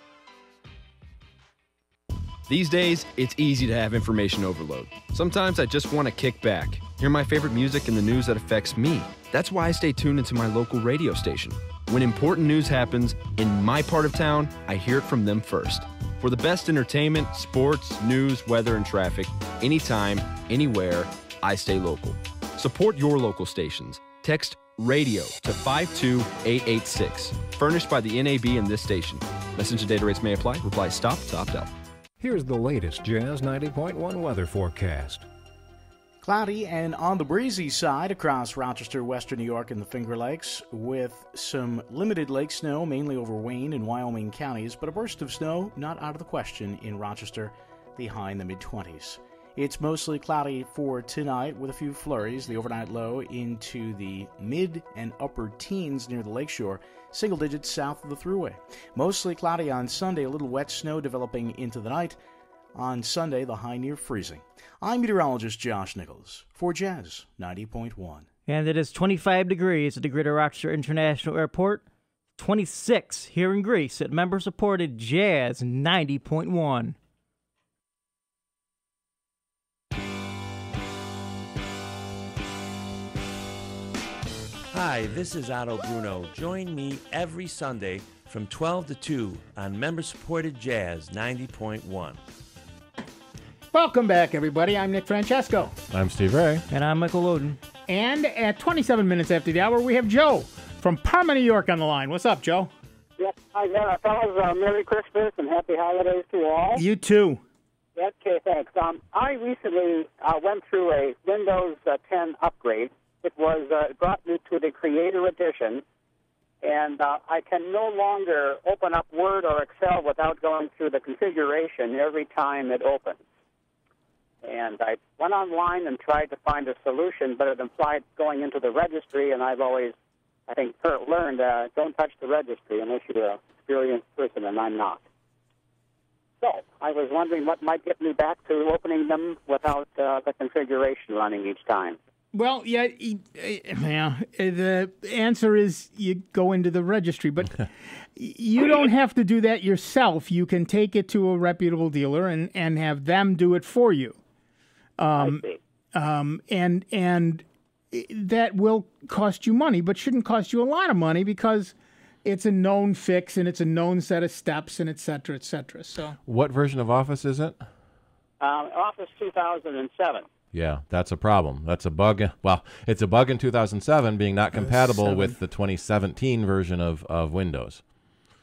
Speaker 16: These days, it's easy to have information overload. Sometimes I just want to kick back, hear my favorite music and the news that affects me. That's why I stay tuned into my local radio station. When important news happens in my part of town, I hear it from them first. For the best entertainment, sports, news, weather, and traffic, anytime, anywhere, I stay local. Support your local stations. Text RADIO to 52886. Furnished by the NAB and this station. Message and data rates may apply. Reply STOP to opt out.
Speaker 7: Here's the latest Jazz 90.1 weather forecast.
Speaker 17: Cloudy and on the breezy side across Rochester, western New York, and the Finger Lakes, with some limited lake snow, mainly over Wayne and Wyoming counties, but a burst of snow not out of the question in Rochester, the high in the mid-20s. It's mostly cloudy for tonight with a few flurries, the overnight low into the mid and upper teens near the lakeshore, single digits south of the Thruway. Mostly cloudy on Sunday, a little wet snow developing into the night. On Sunday, the high near freezing. I'm meteorologist Josh Nichols for Jazz 90.1.
Speaker 3: And it is 25 degrees at the Greater Rochester International Airport, 26 here in Greece at member-supported Jazz 90.1.
Speaker 18: Hi, this is Otto Bruno. Join me every Sunday from 12 to 2 on member-supported Jazz 90.1.
Speaker 1: Welcome back, everybody. I'm Nick Francesco.
Speaker 2: I'm Steve Ray.
Speaker 3: And I'm Michael Loden.
Speaker 1: And at 27 minutes after the hour, we have Joe from Parma, New York on the line. What's up, Joe?
Speaker 19: Yes, hi there, fellas. Merry Christmas and Happy Holidays to all.
Speaker 1: You too.
Speaker 19: Okay, thanks. I recently went through a Windows 10 upgrade. It was brought me to the Creator Edition, and I can no longer open up Word or Excel without going through the configuration every time it opens. And I went online and tried to find a solution, but it implied going into the registry, and I've always, I think, learned don't touch the registry unless you're an experienced person, and I'm not. So I was wondering what might get me back to opening them without the configuration running each time.
Speaker 1: Well, yeah, the answer is you go into the registry, but you don't have to do that yourself. You can take it to a reputable dealer and have them do it for you. And that will cost you money, but shouldn't cost you a lot of money because it's a known fix and it's a known set of steps and et cetera, et cetera. So,
Speaker 2: what version of Office is it?
Speaker 19: Office 2007.
Speaker 2: Yeah, that's a problem. That's a bug. Well, it's a bug in 2007 being not compatible with the 2017 version of Windows.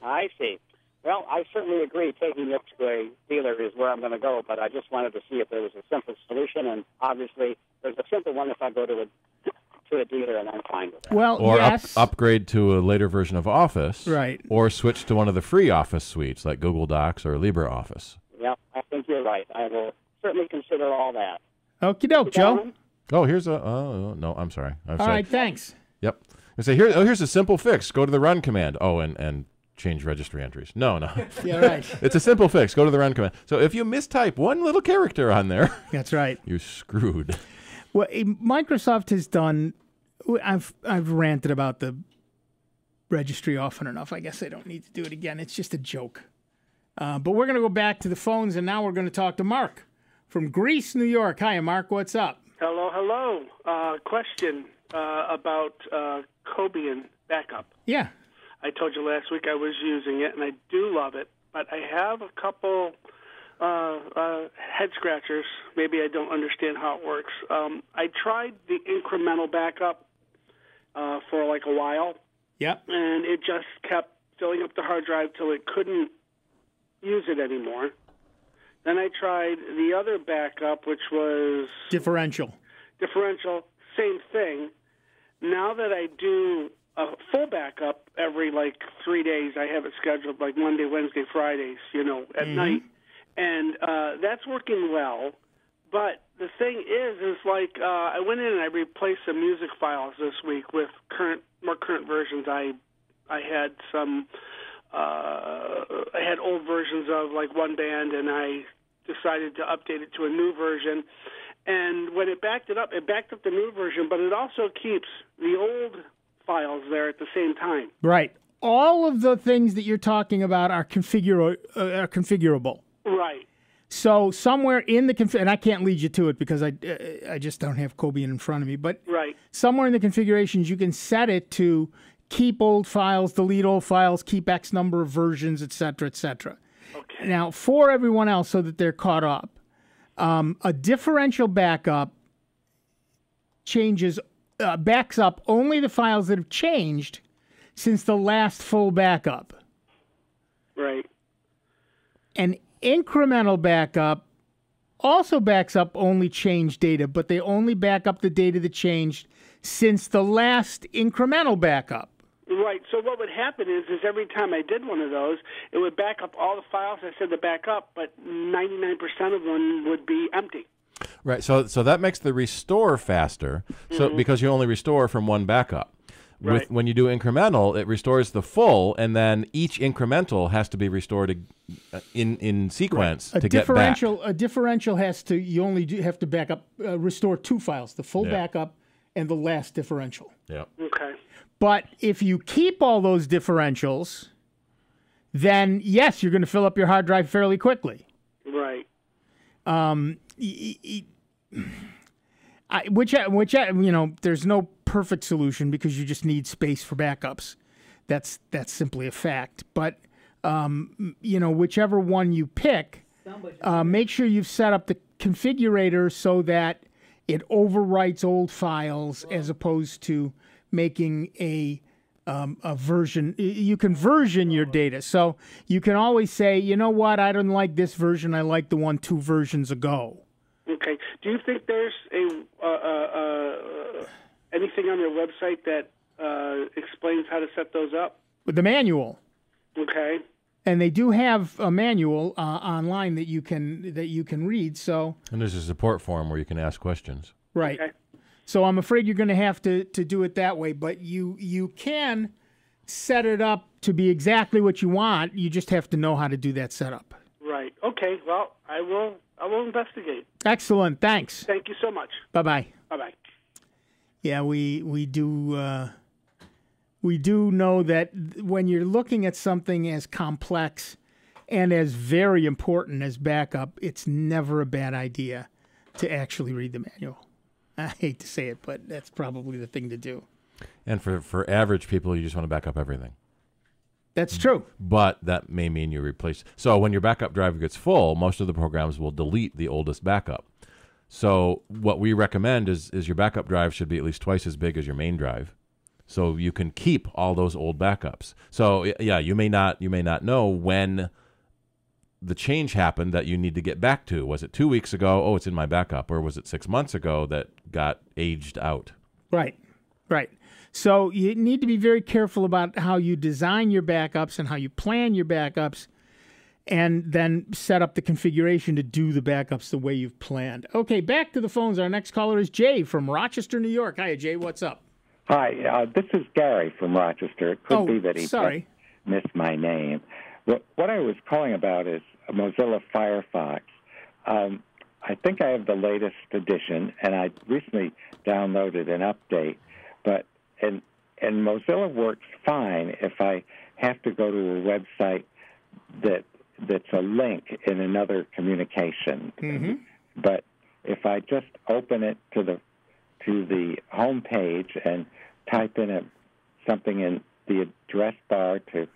Speaker 19: I see. Well, I certainly agree taking it to a dealer is where I'm going to go, but I just wanted to see if there was a simple solution, and obviously there's a simple one if I go to a dealer, and I'm fine with that.
Speaker 1: Well,
Speaker 2: or
Speaker 1: yes.
Speaker 2: upgrade to a later version of Office.
Speaker 1: Right.
Speaker 2: Or switch to one of the free Office suites like Google Docs or LibreOffice.
Speaker 19: Yeah, I think you're right. I will certainly consider all that.
Speaker 1: Okie doke, Joe.
Speaker 2: Oh, here's a... no, I'm sorry.
Speaker 1: All right, thanks.
Speaker 2: Yep. I say, here's a simple fix. Go to the run command. Oh, and change registry entries. No.
Speaker 1: Yeah, right.
Speaker 2: It's a simple fix. Go to the run command. So if you mistype one little character on there...
Speaker 1: That's right.
Speaker 2: You're screwed.
Speaker 1: Well, Microsoft has done... I've ranted about the registry often enough. I guess I don't need to do it again. It's just a joke. But we're going to go back to the phones, and now we're going to talk to Mark from Greece, New York. Hi, Mark. What's up?
Speaker 20: Hello. Question about Cobian backup.
Speaker 1: Yeah.
Speaker 20: I told you last week I was using it, and I do love it, but I have a couple head scratchers. Maybe I don't understand how it works. I tried the incremental backup for like a while.
Speaker 1: Yep.
Speaker 20: And it just kept filling up the hard drive till it couldn't use it anymore. Then I tried the other backup, which was... Differential, same thing. Now that I do a full backup every, 3 days, I have it scheduled, Monday, Wednesday, Fridays, at night. And that's working well. But the thing is like I went in and I replaced some music files this week with more current versions. I had some I had old versions of like one band, and I decided to update it to a new version. And when it backed up the new version, but it also keeps the old files there at the same time.
Speaker 1: Right. All of the things that you're talking about are configurable.
Speaker 20: Right.
Speaker 1: So somewhere in the and I can't lead you to it because I just don't have Cobian in front of me. But
Speaker 20: right.
Speaker 1: Somewhere in the configurations, you can set it to keep old files, delete old files, keep X number of versions, et cetera, et cetera.
Speaker 20: Okay.
Speaker 1: Now, for everyone else, so that they're caught up, a differential backup backs up only the files that have changed since the last full backup.
Speaker 20: Right.
Speaker 1: An incremental backup also backs up only changed data, but they only back up the data that changed since the last incremental backup.
Speaker 20: Right. So what would happen is every time I did one of those, it would back up all the files I said to back up, but 99% of them would be empty.
Speaker 2: Right. So that makes the restore faster. So because you only restore from one backup.
Speaker 20: Right.
Speaker 2: When you do incremental, it restores the full, and then each incremental has to be restored in sequence to get back.
Speaker 1: A differential has to have to back up restore two files: the full backup and the last differential.
Speaker 2: Yeah.
Speaker 20: Okay.
Speaker 1: But if you keep all those differentials, then yes, you're going to fill up your hard drive fairly quickly.
Speaker 20: Right.
Speaker 1: There's no perfect solution because you just need space for backups. That's simply a fact. But whichever one you pick, make sure you've set up the configurator so that it overwrites old files as opposed to making a version. You can version your data, so you can always say, you know what, I don't like this version. I like the one 2 versions ago.
Speaker 20: Okay. Do you think there's anything on their website that explains how to set those up?
Speaker 1: With the manual.
Speaker 20: Okay.
Speaker 1: And they do have a manual online that you can read. So.
Speaker 2: And there's a support forum where you can ask questions.
Speaker 1: Right.
Speaker 20: Okay.
Speaker 1: So I'm afraid you're going to have to do it that way, but you can set it up to be exactly what you want. You just have to know how to do that setup.
Speaker 20: Right. Okay. Well, I will investigate.
Speaker 1: Excellent. Thanks.
Speaker 20: Thank you so much.
Speaker 1: Bye-bye.
Speaker 20: Bye-bye.
Speaker 1: Yeah, we do know that when you're looking at something as complex and as very important as backup, it's never a bad idea to actually read the manual. I hate to say it, but that's probably the thing to do.
Speaker 2: And for average people, you just want to back up everything.
Speaker 1: That's true.
Speaker 2: But that may mean you replace. So when your backup drive gets full, most of the programs will delete the oldest backup. So what we recommend is your backup drive should be at least twice as big as your main drive, so you can keep all those old backups. So yeah, you may not know when the change happened that you need to get back to. Was it 2 weeks ago? Oh, it's in my backup. Or was it 6 months ago that got aged out?
Speaker 1: Right. So you need to be very careful about how you design your backups and how you plan your backups, and then set up the configuration to do the backups the way you've planned. Okay, back to the phones. Our next caller is Jay from Rochester, New York. Hi, Jay. What's up?
Speaker 5: Hi, this is Gary from Rochester. It could be that he just missed my name. What I was calling about is Mozilla Firefox. I think I have the latest edition, and I recently downloaded an update. But and Mozilla works fine if I have to go to a website that's a link in another communication.
Speaker 1: Mm-hmm.
Speaker 5: But if I just open it to the home page and type in something in the address bar to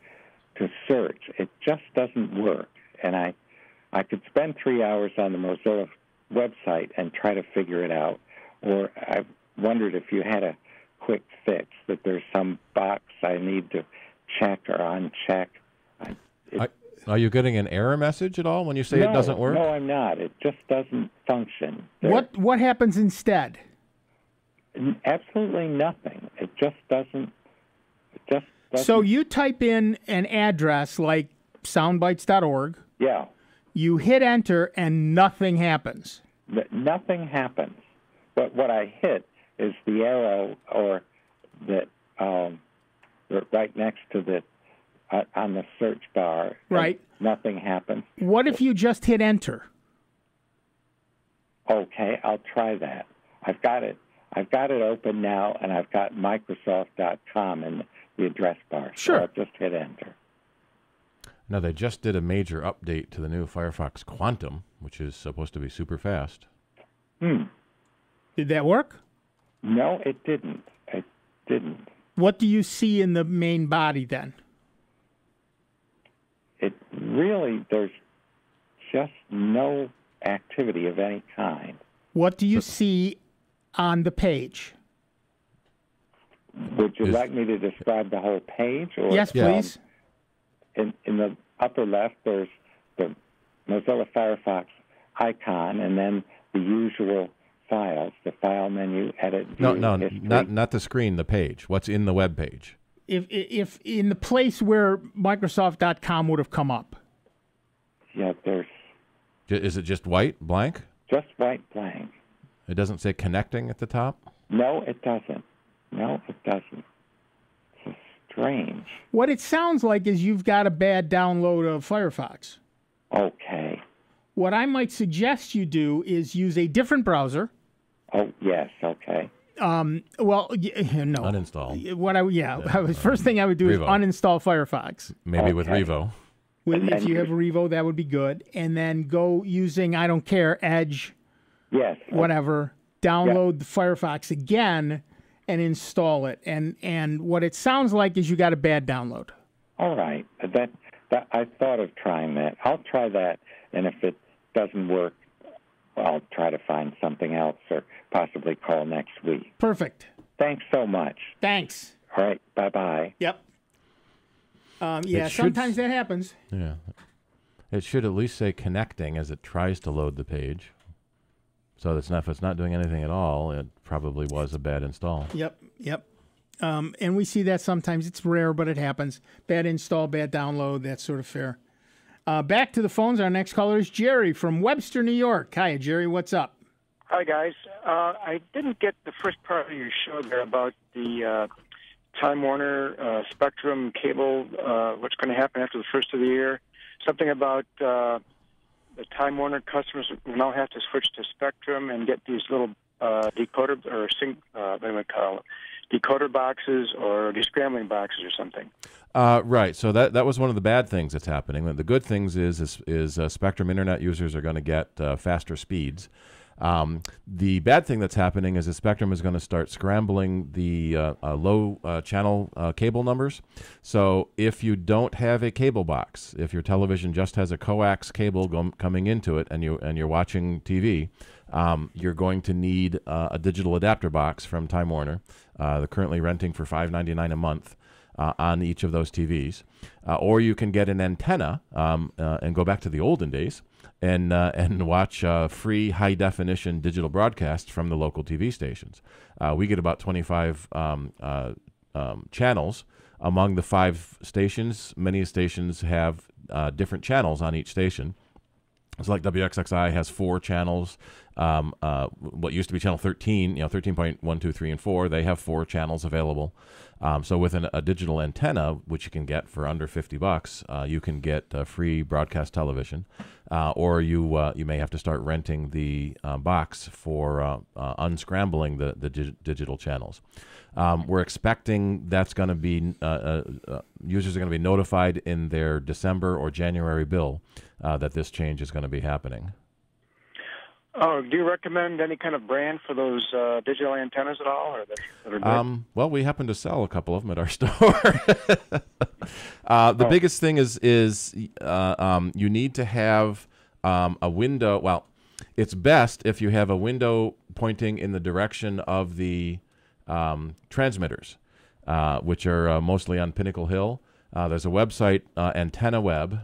Speaker 5: search, it just doesn't work. And I could spend 3 hours on the Mozilla website and try to figure it out. Or I wondered if you had a quick fix, that there's some box I need to check or uncheck.
Speaker 2: Are you getting an error message at all when you say it doesn't work?
Speaker 5: No, I'm not. It just doesn't function.
Speaker 1: What happens instead?
Speaker 5: Absolutely nothing. It just doesn't.
Speaker 1: So you type in an address like soundbytes.org.
Speaker 5: Yeah.
Speaker 1: You hit enter and nothing happens.
Speaker 5: nothing happens. But what I hit is the arrow or that right next to the on the search bar.
Speaker 1: Right.
Speaker 5: Nothing happens.
Speaker 1: What if you just hit enter?
Speaker 5: Okay, I'll try that. I've got it open now, and I've got Microsoft.com in the address bar. So
Speaker 1: Sure.
Speaker 5: I'll just hit enter.
Speaker 2: Now, they just did a major update to the new Firefox Quantum, which is supposed to be super fast.
Speaker 1: Did that work?
Speaker 5: No, it didn't. It didn't.
Speaker 1: What do you see in the main body then?
Speaker 5: It really, there's just no activity of any kind.
Speaker 1: What do you see on the page?
Speaker 5: Would you like me to describe the whole page? Or,
Speaker 1: Yes, please.
Speaker 5: In the upper left, there's the Mozilla Firefox icon, and then the usual files, the file menu, edit, view, history.
Speaker 2: not the screen, the page. What's in the web page?
Speaker 1: If in the place where Microsoft.com would have come up.
Speaker 5: Yeah, there's...
Speaker 2: Is it just white, blank?
Speaker 5: Just white, blank.
Speaker 2: It doesn't say connecting at the top?
Speaker 5: No, it doesn't. No, it doesn't. It's strange.
Speaker 1: What it sounds like is you've got a bad download of Firefox.
Speaker 5: Okay.
Speaker 1: What I might suggest you do is use a different browser.
Speaker 5: Oh, yes, okay.
Speaker 1: No.
Speaker 2: Uninstall.
Speaker 1: First thing I would do is
Speaker 2: Revo.
Speaker 1: uninstall Firefox.
Speaker 2: Maybe with Revo.
Speaker 1: If you have Revo, that would be good. And then go using, I don't care, Edge,
Speaker 5: yes,
Speaker 1: whatever, download the Firefox again and install it. And what it sounds like is you got a bad download.
Speaker 5: All right. That I thought of trying that. I'll try that, and if it doesn't work, I'll try to find something else or possibly call next week.
Speaker 1: Perfect.
Speaker 5: Thanks so much.
Speaker 1: Thanks.
Speaker 5: All right. Bye-bye.
Speaker 1: Yep. Sometimes that happens.
Speaker 2: Yeah. It should at least say connecting as it tries to load the page. So if it's not doing anything at all, it probably was a bad install.
Speaker 1: Yep. And we see that sometimes. It's rare, but it happens. Bad install, bad download, that's sort of fair. Back to the phones. Our next caller is Jerry from Webster, New York. Hi, Jerry. What's up?
Speaker 8: Hi, guys. I didn't get the first part of your show there about the Time Warner Spectrum cable, what's going to happen after the first of the year. Something about the Time Warner customers will now have to switch to Spectrum and get these little decoder or decoder boxes or descrambling boxes or something.
Speaker 2: Right. So that was one of the bad things that's happening. The good things is Spectrum Internet users are going to get faster speeds. The bad thing that's happening is that Spectrum is going to start scrambling the low channel cable numbers. So if you don't have a cable box, if your television just has a coax cable coming into it, and you're watching TV, you're going to need a digital adapter box from Time Warner. They're currently renting for $5.99 a month on each of those TVs, or you can get an antenna and go back to the olden days. And watch free high-definition digital broadcasts from the local TV stations. We get about 25 channels among the 5 stations. Many stations have different channels on each station. It's like WXXI has 4 channels. What used to be channel 13, 13.1, 2, 3, and 4, they have 4 channels available. So with a digital antenna, which you can get for under $50, you can get free broadcast television, or you may have to start renting the box for unscrambling the digital channels. We're expecting that's going to be users are going to be notified in their December or January bill that this change is going to be happening.
Speaker 8: Oh, do you recommend any kind of brand for those digital antennas at all? Or that are good?
Speaker 2: Well, we happen to sell a couple of them at our store. The biggest thing is you need to have a window. Well, it's best if you have a window pointing in the direction of the transmitters, which are mostly on Pinnacle Hill. There's a website, Antenna Web,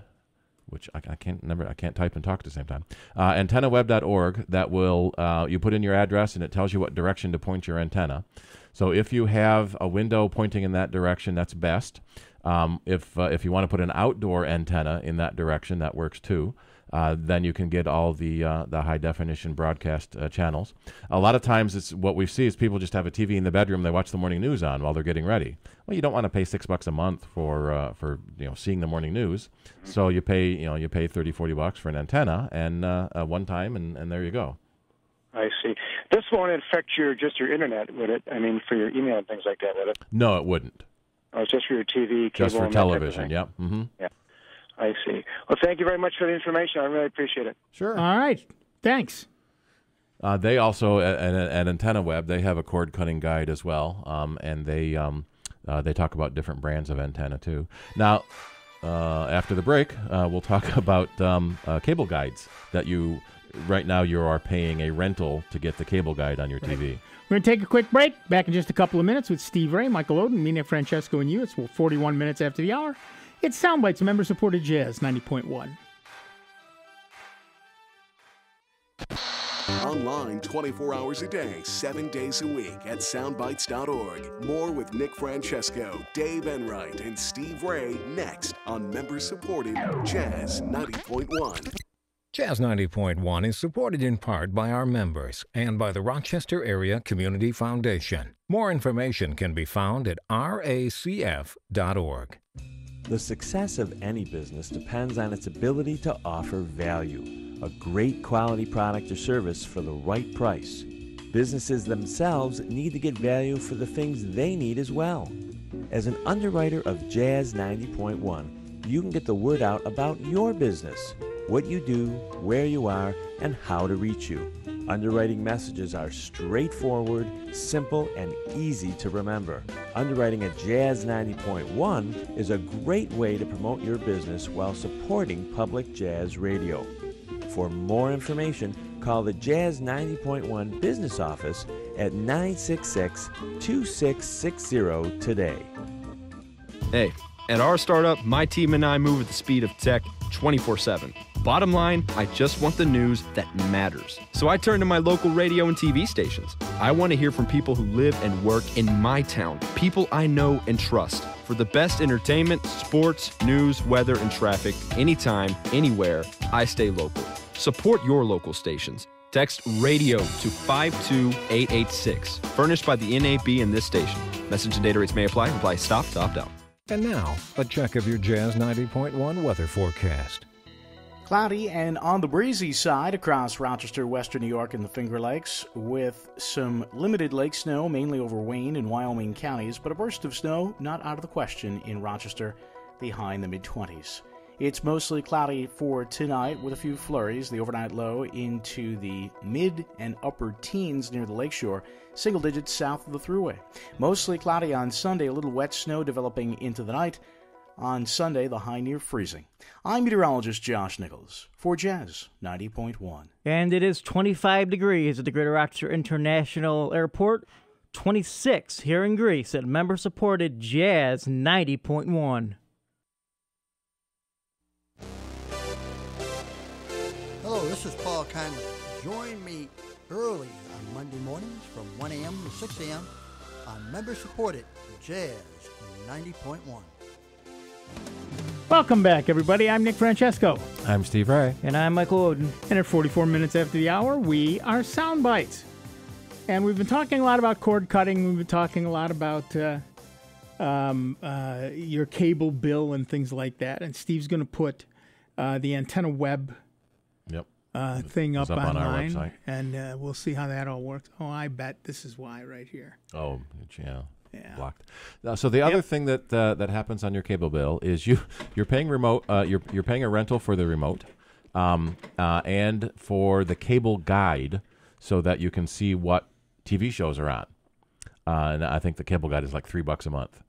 Speaker 2: which I can't type and talk at the same time. AntennaWeb.org, that will, you put in your address and it tells you what direction to point your antenna. So if you have a window pointing in that direction, that's best. If you want to put an outdoor antenna in that direction, that works too. then you can get all the high definition broadcast channels. A lot of times, it's what we see is people just have a TV in the bedroom. They watch the morning news on while they're getting ready. Well, you don't want to pay $6 a month for seeing the morning news. So you pay $30-$40 for an antenna and one time, and there you go.
Speaker 8: I see. This won't affect your internet, would it? I mean, for your email and things like that, would it?
Speaker 2: No, it wouldn't.
Speaker 8: Oh, it's just for your TV, cable,
Speaker 2: just for
Speaker 8: and that type of
Speaker 2: television.
Speaker 8: thing.
Speaker 2: Yep. Mm-hmm.
Speaker 8: Yeah. I see. Well, thank you very much for the information. I really appreciate it.
Speaker 2: Sure.
Speaker 1: All right. Thanks.
Speaker 2: They also at Antenna Web, they have a cord cutting guide as well, and they talk about different brands of antenna too. Now, after the break, we'll talk about cable guides that right now you are paying a rental to get the cable guide on your TV.
Speaker 1: We're going to take a quick break. Back in just a couple of minutes with Steve Ray, Michael Oden, me, Nick Francesco, and you. It's 41 minutes after the hour. It's Soundbites, member-supported Jazz 90.1.
Speaker 4: Online 24 hours a day, 7 days a week at soundbites.org. More with Nick Francesco, Dave Enright, and Steve Ray next on member-supported Jazz 90.1.
Speaker 9: Jazz 90.1 is supported in part by our members and by the Rochester Area Community Foundation. More information can be found at racf.org.
Speaker 18: The success of any business depends on its ability to offer value, a great quality product or service for the right price. Businesses themselves need to get value for the things they need as well. As an underwriter of Jazz 90.1, you can get the word out about your business, what you do, where you are, and how to reach you. Underwriting messages are straightforward, simple, and easy to remember. Underwriting at Jazz 90.1 is a great way to promote your business while supporting public jazz radio. For more information, call the Jazz 90.1 business office at 966-2660 today.
Speaker 16: Hey, at our startup, my team and I move at the speed of tech 24/7. Bottom line, I just want the news that matters. So I turn to my local radio and TV stations. I want to hear from people who live and work in my town, people I know and trust. For the best entertainment, sports, news, weather, and traffic, anytime, anywhere, I stay local. Support your local stations. Text RADIO to 52886. Furnished by the NAB and this station. Message and data rates may apply. Reply stop to opt out.
Speaker 9: And now, a check of your Jazz 90.1 weather forecast.
Speaker 17: Cloudy and on the breezy side across Rochester, western New York, and the Finger Lakes, with some limited lake snow, mainly over Wayne and Wyoming counties, but a burst of snow not out of the question in Rochester, the high in the mid-20s. It's mostly cloudy for tonight with a few flurries, the overnight low into the mid and upper teens near the lakeshore, single digits south of the Thruway. Mostly cloudy on Sunday, a little wet snow developing into the night. On Sunday, the high near freezing. I'm meteorologist Josh Nichols for Jazz 90.1.
Speaker 3: And it is 25 degrees at the Greater Rochester International Airport, 26 here in Greece at member-supported Jazz 90.1.
Speaker 13: Hello, this is Paul Conley. Join me early on Monday mornings from 1 a.m. to 6 a.m. on member-supported Jazz 90.1.
Speaker 1: Welcome back, everybody. I'm Nick Francesco.
Speaker 2: I'm Steve Ray.
Speaker 3: And I'm Michael Oden.
Speaker 1: And at 44 minutes after the hour, we are Soundbites. And we've been talking a lot about cord cutting. We've been talking a lot about your cable bill and things like that. And Steve's going to put the Antenna Web thing up online,
Speaker 2: on our website.
Speaker 1: And we'll see how that all works. Oh, I bet this is why right here.
Speaker 2: Oh, yeah. Blocked. So the other thing that happens on your cable bill is you're paying remote. You're paying a rental for the remote, and for the cable guide, so that you can see what TV shows are on. And I think the cable guide is like $3 a month.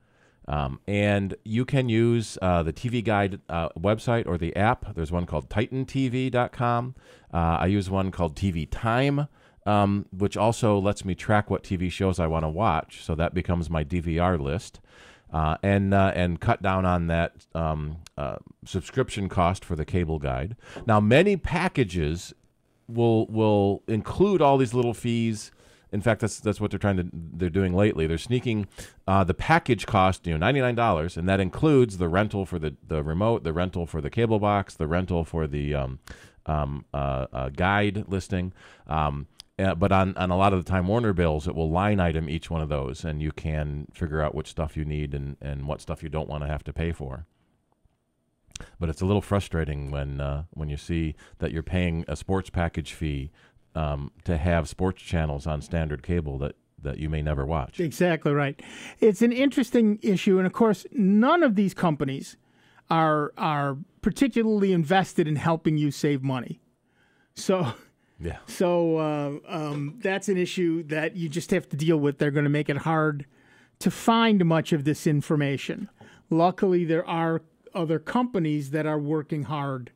Speaker 2: And you can use the TV Guide website or the app. There's one called TitanTV.com. I use one called TV Time. Which also lets me track what TV shows I want to watch, so that becomes my DVR list, and cut down on that subscription cost for the cable guide. Now, many packages will include all these little fees In fact, that's what they're doing lately. They're sneaking the package cost, $99, and that includes the rental for the remote, the rental for the cable box, the rental for the guide listing. But on a lot of the Time Warner bills, it will line item each one of those, and you can figure out which stuff you need and what stuff you don't want to have to pay for. But it's a little frustrating when you see that you're paying a sports package fee to have sports channels on standard cable that you may never watch.
Speaker 1: Exactly right. It's an interesting issue, and of course, none of these companies are particularly invested in helping you save money. So,
Speaker 2: yeah.
Speaker 1: So that's an issue that you just have to deal with. They're going to make it hard to find much of this information. Luckily, there are other companies that are working hard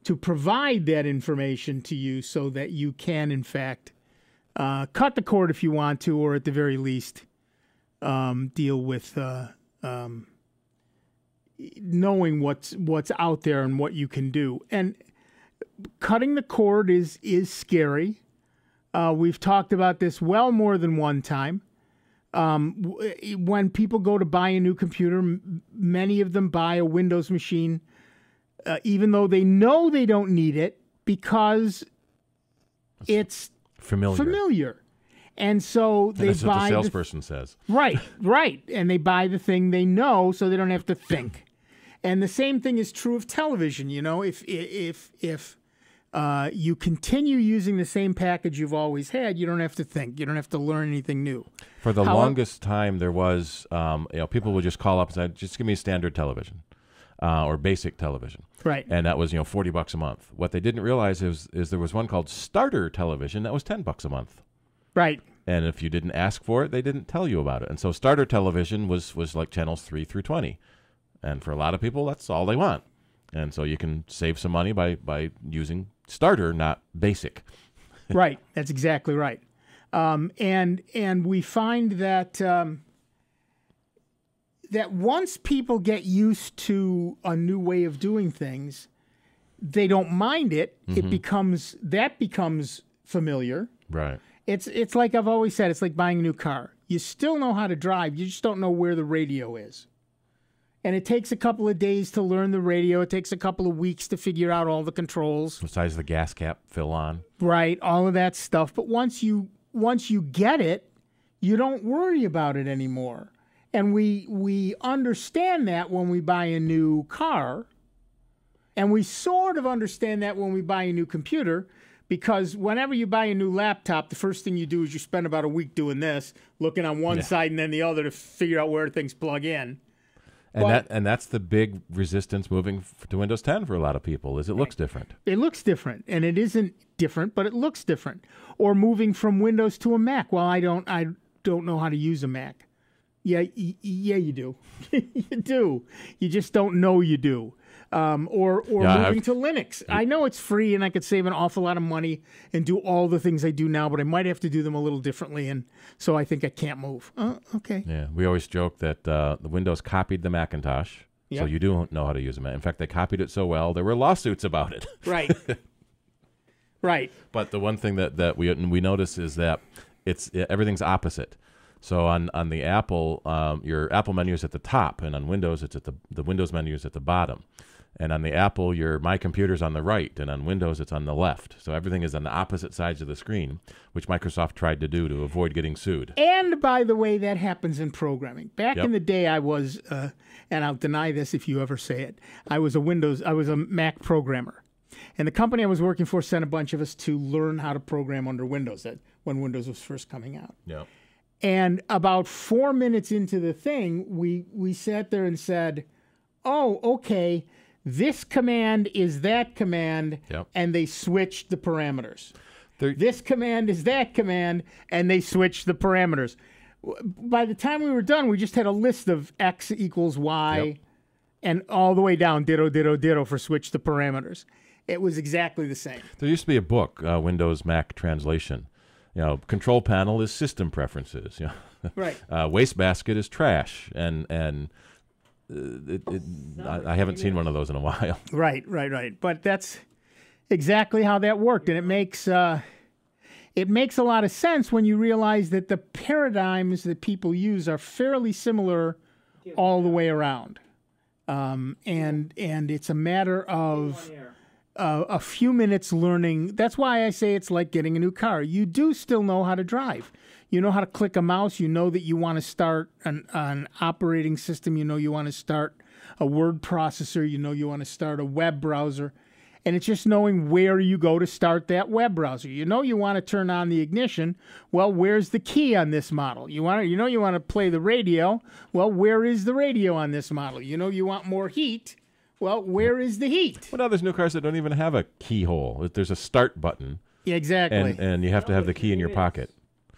Speaker 1: to provide that information to you so that you can, in fact, cut the cord if you want to, or at the very least, deal with knowing what's out there and what you can do. And cutting the cord is scary. We've talked about this well more than one time. When people go to buy a new computer, many of them buy a Windows machine, even though they know they don't need it because it's familiar. And so they
Speaker 2: that's
Speaker 1: buy
Speaker 2: what the salesperson says.
Speaker 1: Right. And they buy the thing they know so they don't have to think. And the same thing is true of television. If you continue using the same package you've always had, you don't have to think. You don't have to learn anything new.
Speaker 2: For the longest time, there was, people would just call up and say, just give me a standard television or basic television.
Speaker 1: Right.
Speaker 2: And that was, $40 a month. What they didn't realize is there was one called starter television that was $10 a month.
Speaker 1: Right.
Speaker 2: And if you didn't ask for it, they didn't tell you about it. And so starter television was like channels 3 through 20. And for a lot of people, that's all they want. And so you can save some money by using starter, not basic.
Speaker 1: Right. That's exactly right. And we find that that once people get used to a new way of doing things, they don't mind it. Mm-hmm. That becomes familiar.
Speaker 2: Right.
Speaker 1: It's like I've always said, it's like buying a new car. You still know how to drive, you just don't know where the radio is. And it takes a couple of days to learn the radio. It takes a couple of weeks to figure out all the controls.
Speaker 2: What size the gas cap fill on.
Speaker 1: Right, all of that stuff. But once you get it, you don't worry about it anymore. And we understand that when we buy a new car. And we sort of understand that when we buy a new computer. Because whenever you buy a new laptop, the first thing you do is you spend about a week doing this, looking on one side and then the other to figure out where things plug in.
Speaker 2: And that's the big resistance moving to Windows 10 for a lot of people, is it looks different.
Speaker 1: It looks different, and it isn't different, but it looks different. Or moving from Windows to a Mac. Well, I don't know how to use a Mac. Yeah, you do. You do. You just don't know you do. Or moving to Linux. I know it's free, and I could save an awful lot of money and do all the things I do now, but I might have to do them a little differently, and so I think I can't move. Okay.
Speaker 2: Yeah, we always joke that the Windows copied the Macintosh, so you do know how to use a Mac. In fact, they copied it so well, there were lawsuits about it.
Speaker 1: Right. Right.
Speaker 2: But the one thing that we notice is that everything's opposite. So on the Apple, your Apple menu is at the top, and on Windows, it's at the Windows menu is at the bottom. And on the Apple, your My Computer's on the right, and on Windows, it's on the left. So everything is on the opposite sides of the screen, which Microsoft tried to do to avoid getting sued.
Speaker 1: And by the way, that happens in programming. Back in the day, I was, and I'll deny this if you ever say it, I was a Mac programmer. And the company I was working for sent a bunch of us to learn how to program under Windows when Windows was first coming out.
Speaker 2: Yeah.
Speaker 1: And about 4 minutes into the thing, we sat there and said, oh, okay, this command is that command, and they switched the parameters. This command is that command, and they switched the parameters. By the time we were done, we just had a list of X equals Y, and all the way down, ditto, ditto, ditto for switch the parameters. It was exactly the same.
Speaker 2: There used to be a book, Windows Mac Translation. Control panel is system preferences.
Speaker 1: Right.
Speaker 2: Wastebasket is trash, and I haven't seen one of those in a while.
Speaker 1: Right. But that's exactly how that worked, and it it makes a lot of sense when you realize that the paradigms that people use are fairly similar all the way around. And it's a matter of a few minutes learning. That's why I say it's like getting a new car. You do still know how to drive. You know how to click a mouse. You know that you want to start an operating system. You know you want to start a word processor. You know you want to start a web browser. And it's just knowing where you go to start that web browser. You know you want to turn on the ignition. Well, where's the key on this model? You want to play the radio. Well, where is the radio on this model? You know you want more heat. Well, where is the heat?
Speaker 2: Well, now there's new cars that don't even have a keyhole. There's a start button.
Speaker 1: Yeah, exactly.
Speaker 2: And you have to have the key in your pocket.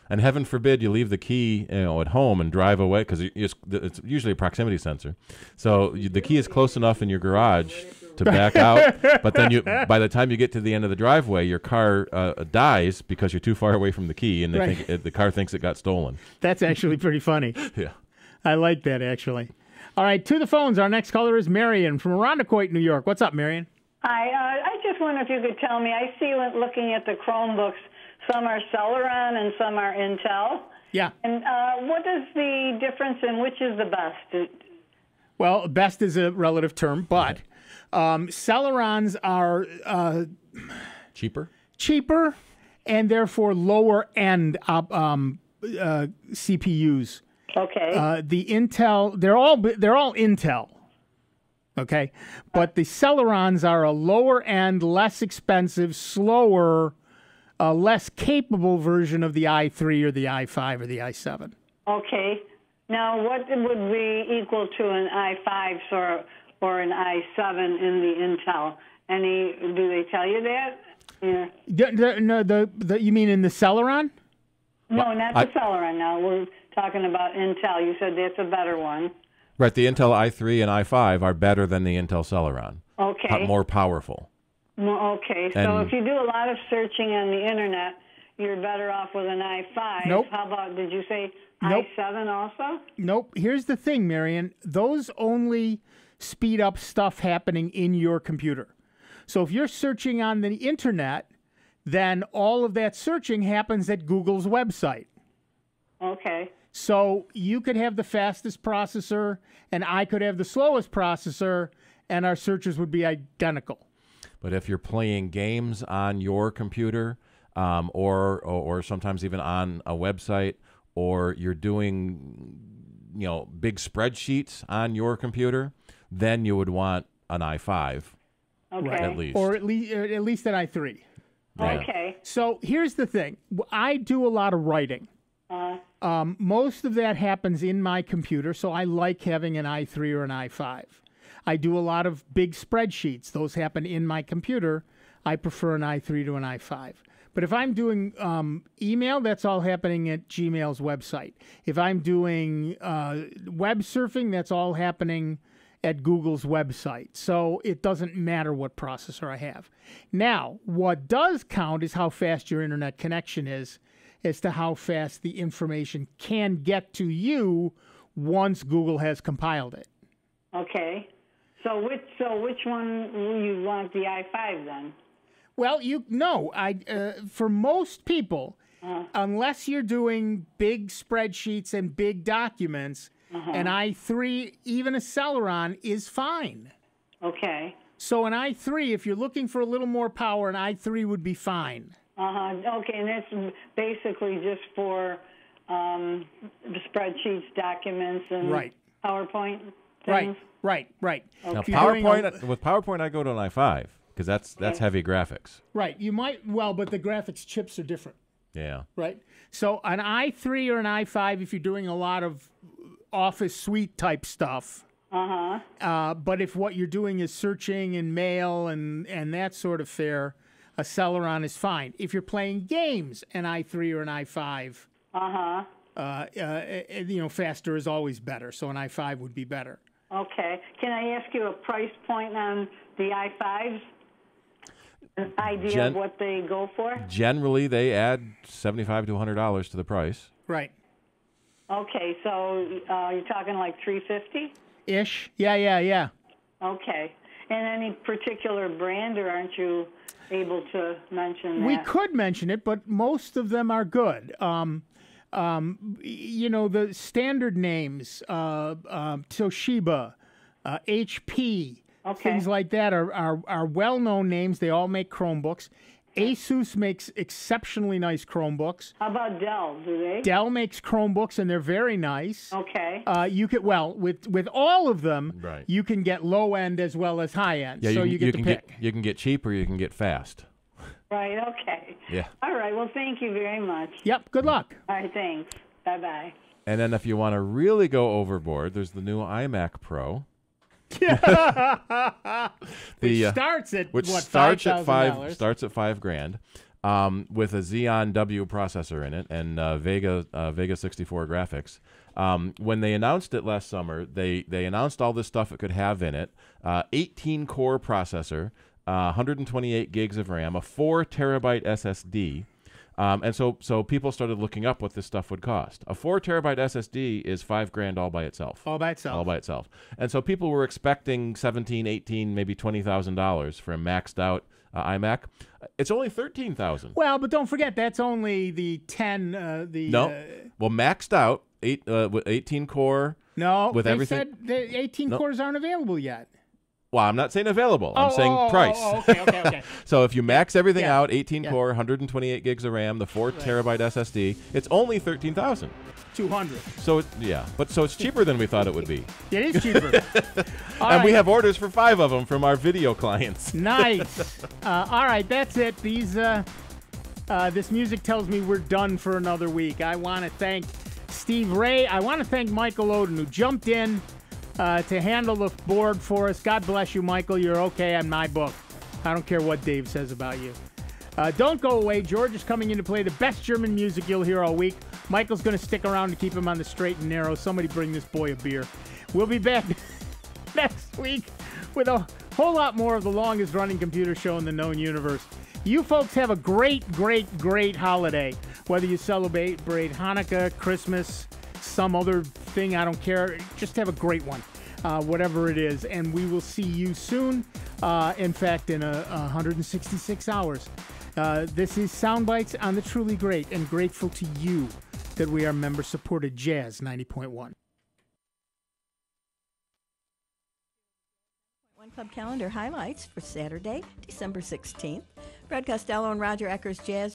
Speaker 2: And heaven forbid you leave the key at home and drive away, because it's usually a proximity sensor. So the key is close enough in your garage to back out, but then by the time you get to the end of the driveway, your car dies because you're too far away from the key, and the car thinks it got stolen.
Speaker 1: That's actually pretty funny.
Speaker 2: Yeah.
Speaker 1: I like that, actually. All right, to the phones. Our next caller is Marion from Irondequoit, New York. What's up, Marion?
Speaker 11: Hi. I just wonder if you could tell me, I see when looking at the Chromebooks, some are Celeron and some are Intel.
Speaker 1: Yeah.
Speaker 11: And what is the difference and which is the best?
Speaker 1: Well, best is a relative term, but Celerons are cheaper, and therefore lower-end CPUs.
Speaker 11: Okay.
Speaker 1: The Intel, they're all Intel. Okay, but the Celerons are a lower-end, less expensive, slower, less capable version of the i3 or the i5 or the i7.
Speaker 11: Okay. Now, what would be equal to an i5 or an i7 in the Intel? Do they tell you that? Yeah.
Speaker 1: You mean in the Celeron?
Speaker 11: No, not the Celeron. Now we're talking about Intel. You said that's a better one.
Speaker 2: Right. The Intel i3 and i5 are better than the Intel Celeron.
Speaker 11: Okay.
Speaker 2: More powerful.
Speaker 11: Okay. So if you do a lot of searching on the internet, you're better off with an i5.
Speaker 1: Nope.
Speaker 11: How about, did you say
Speaker 1: Nope.
Speaker 11: i7 also?
Speaker 1: Nope. Here's the thing, Marion. Those only speed up stuff happening in your computer. So if you're searching on the internet, then all of that searching happens at Google's website.
Speaker 11: Okay.
Speaker 1: So you could have the fastest processor, and I could have the slowest processor, and our searches would be identical.
Speaker 2: But if you're playing games on your computer, or sometimes even on a website, or you're doing, big spreadsheets on your computer, then you would want an i5.
Speaker 11: Okay.
Speaker 2: At least.
Speaker 1: Or at least an i3.
Speaker 2: Yeah.
Speaker 11: Okay.
Speaker 1: So here's the thing. I do a lot of writing. Most of that happens in my computer, so I like having an i3 or an i5. I do a lot of big spreadsheets. Those happen in my computer. I prefer an i3 to an i5. But if I'm doing email, that's all happening at Gmail's website. If I'm doing web surfing, that's all happening at Google's website. So it doesn't matter what processor I have. Now, what does count is how fast your internet connection is, as to how fast the information can get to you once Google has compiled it.
Speaker 11: Okay. So which one will you want the i5 then?
Speaker 1: Well, for most people, unless you're doing big spreadsheets and big documents, an i3, even a Celeron, is fine.
Speaker 11: Okay.
Speaker 1: So an i3, if you're looking for a little more power, an i3 would be fine.
Speaker 11: Okay, and that's basically just for the spreadsheets, documents, and PowerPoint things?
Speaker 1: Right.
Speaker 11: Okay.
Speaker 2: Now, with PowerPoint, I go to an i5 because that's heavy graphics.
Speaker 1: Right. You might, but the graphics chips are different.
Speaker 2: Yeah.
Speaker 1: Right. So an i3 or an i5, if you're doing a lot of Office suite type stuff. But if what you're doing is searching and mail and that sort of fare, a Celeron is fine. If you're playing games, an i3 or an i5, faster is always better. So an i5 would be better.
Speaker 11: Okay. Can I ask you a price point on the i5s? An idea of what they go for?
Speaker 2: Generally, they add $75 to $100 to the price.
Speaker 1: Right.
Speaker 11: Okay, so you're talking like $350?
Speaker 1: Ish. Yeah.
Speaker 11: Okay. And any particular brand, or aren't you able to mention that?
Speaker 1: We could mention it, but most of them are good. The standard names, Toshiba, HP, things like that are well-known names. They all make Chromebooks. Asus makes exceptionally nice Chromebooks.
Speaker 11: How about Dell? Do they?
Speaker 1: Dell makes Chromebooks, and they're very nice.
Speaker 11: Okay.
Speaker 1: You could with all of them,
Speaker 2: right.
Speaker 1: You can get low end as well as high end.
Speaker 2: Yeah,
Speaker 1: so you get to pick.
Speaker 2: You can get cheap or you can get fast.
Speaker 11: Right. Okay.
Speaker 2: Yeah.
Speaker 11: All right. Well, thank you very much.
Speaker 1: Yep. Good luck.
Speaker 11: All right. Thanks. Bye-bye.
Speaker 2: And then if you want to really go overboard, there's the new iMac Pro.
Speaker 1: Which starts at
Speaker 2: starts at
Speaker 1: $5,000.
Speaker 2: Starts at $5,000 with a Xeon W processor in it and Vega 64 graphics. When they announced it last summer, they announced all this stuff it could have in it: 18-core processor, 128 gigs of RAM, a 4 terabyte SSD. And so people started looking up what this stuff would cost. A 4 terabyte SSD is $5,000 all by itself.
Speaker 1: All by itself.
Speaker 2: And so people were expecting $17,000, $18,000, maybe $20,000 for a maxed out iMac. It's only $13,000.
Speaker 1: Well, but don't forget that's only the 10.
Speaker 2: Well, maxed out with 18 core.
Speaker 1: No,
Speaker 2: with
Speaker 1: they
Speaker 2: everything.
Speaker 1: said the 18 cores aren't available yet.
Speaker 2: Well, I'm not saying available. I'm saying price.
Speaker 1: Okay.
Speaker 2: So if you max everything out, 18 core, 128 gigs of RAM, the 4 terabyte SSD, it's only $13,200. So it's cheaper than we thought it would be.
Speaker 1: It is cheaper.
Speaker 2: And we have orders for 5 of them from our video clients.
Speaker 1: Nice. All right, that's it. This music tells me we're done for another week. I want to thank Steve Ray. I want to thank Michael Oden, who jumped in to handle the board for us. God bless you, Michael. You're okay on my book. I don't care what Dave says about you. Don't go away. George is coming in to play the best German music you'll hear all week. Michael's going to stick around to keep him on the straight and narrow. Somebody bring this boy a beer. We'll be back next week with a whole lot more of the longest running computer show in the known universe. You folks have a great, great, great holiday. Whether you celebrate Hanukkah, Christmas, some other thing, I don't care. Just have a great one, whatever it is. And we will see you soon. In fact, in 166 hours. This is Soundbites on the Truly Great, and grateful to you that we are member-supported Jazz 90.1.
Speaker 10: One Club calendar highlights for Saturday, December 16th. Brad Costello and Roger Ecker's Jazz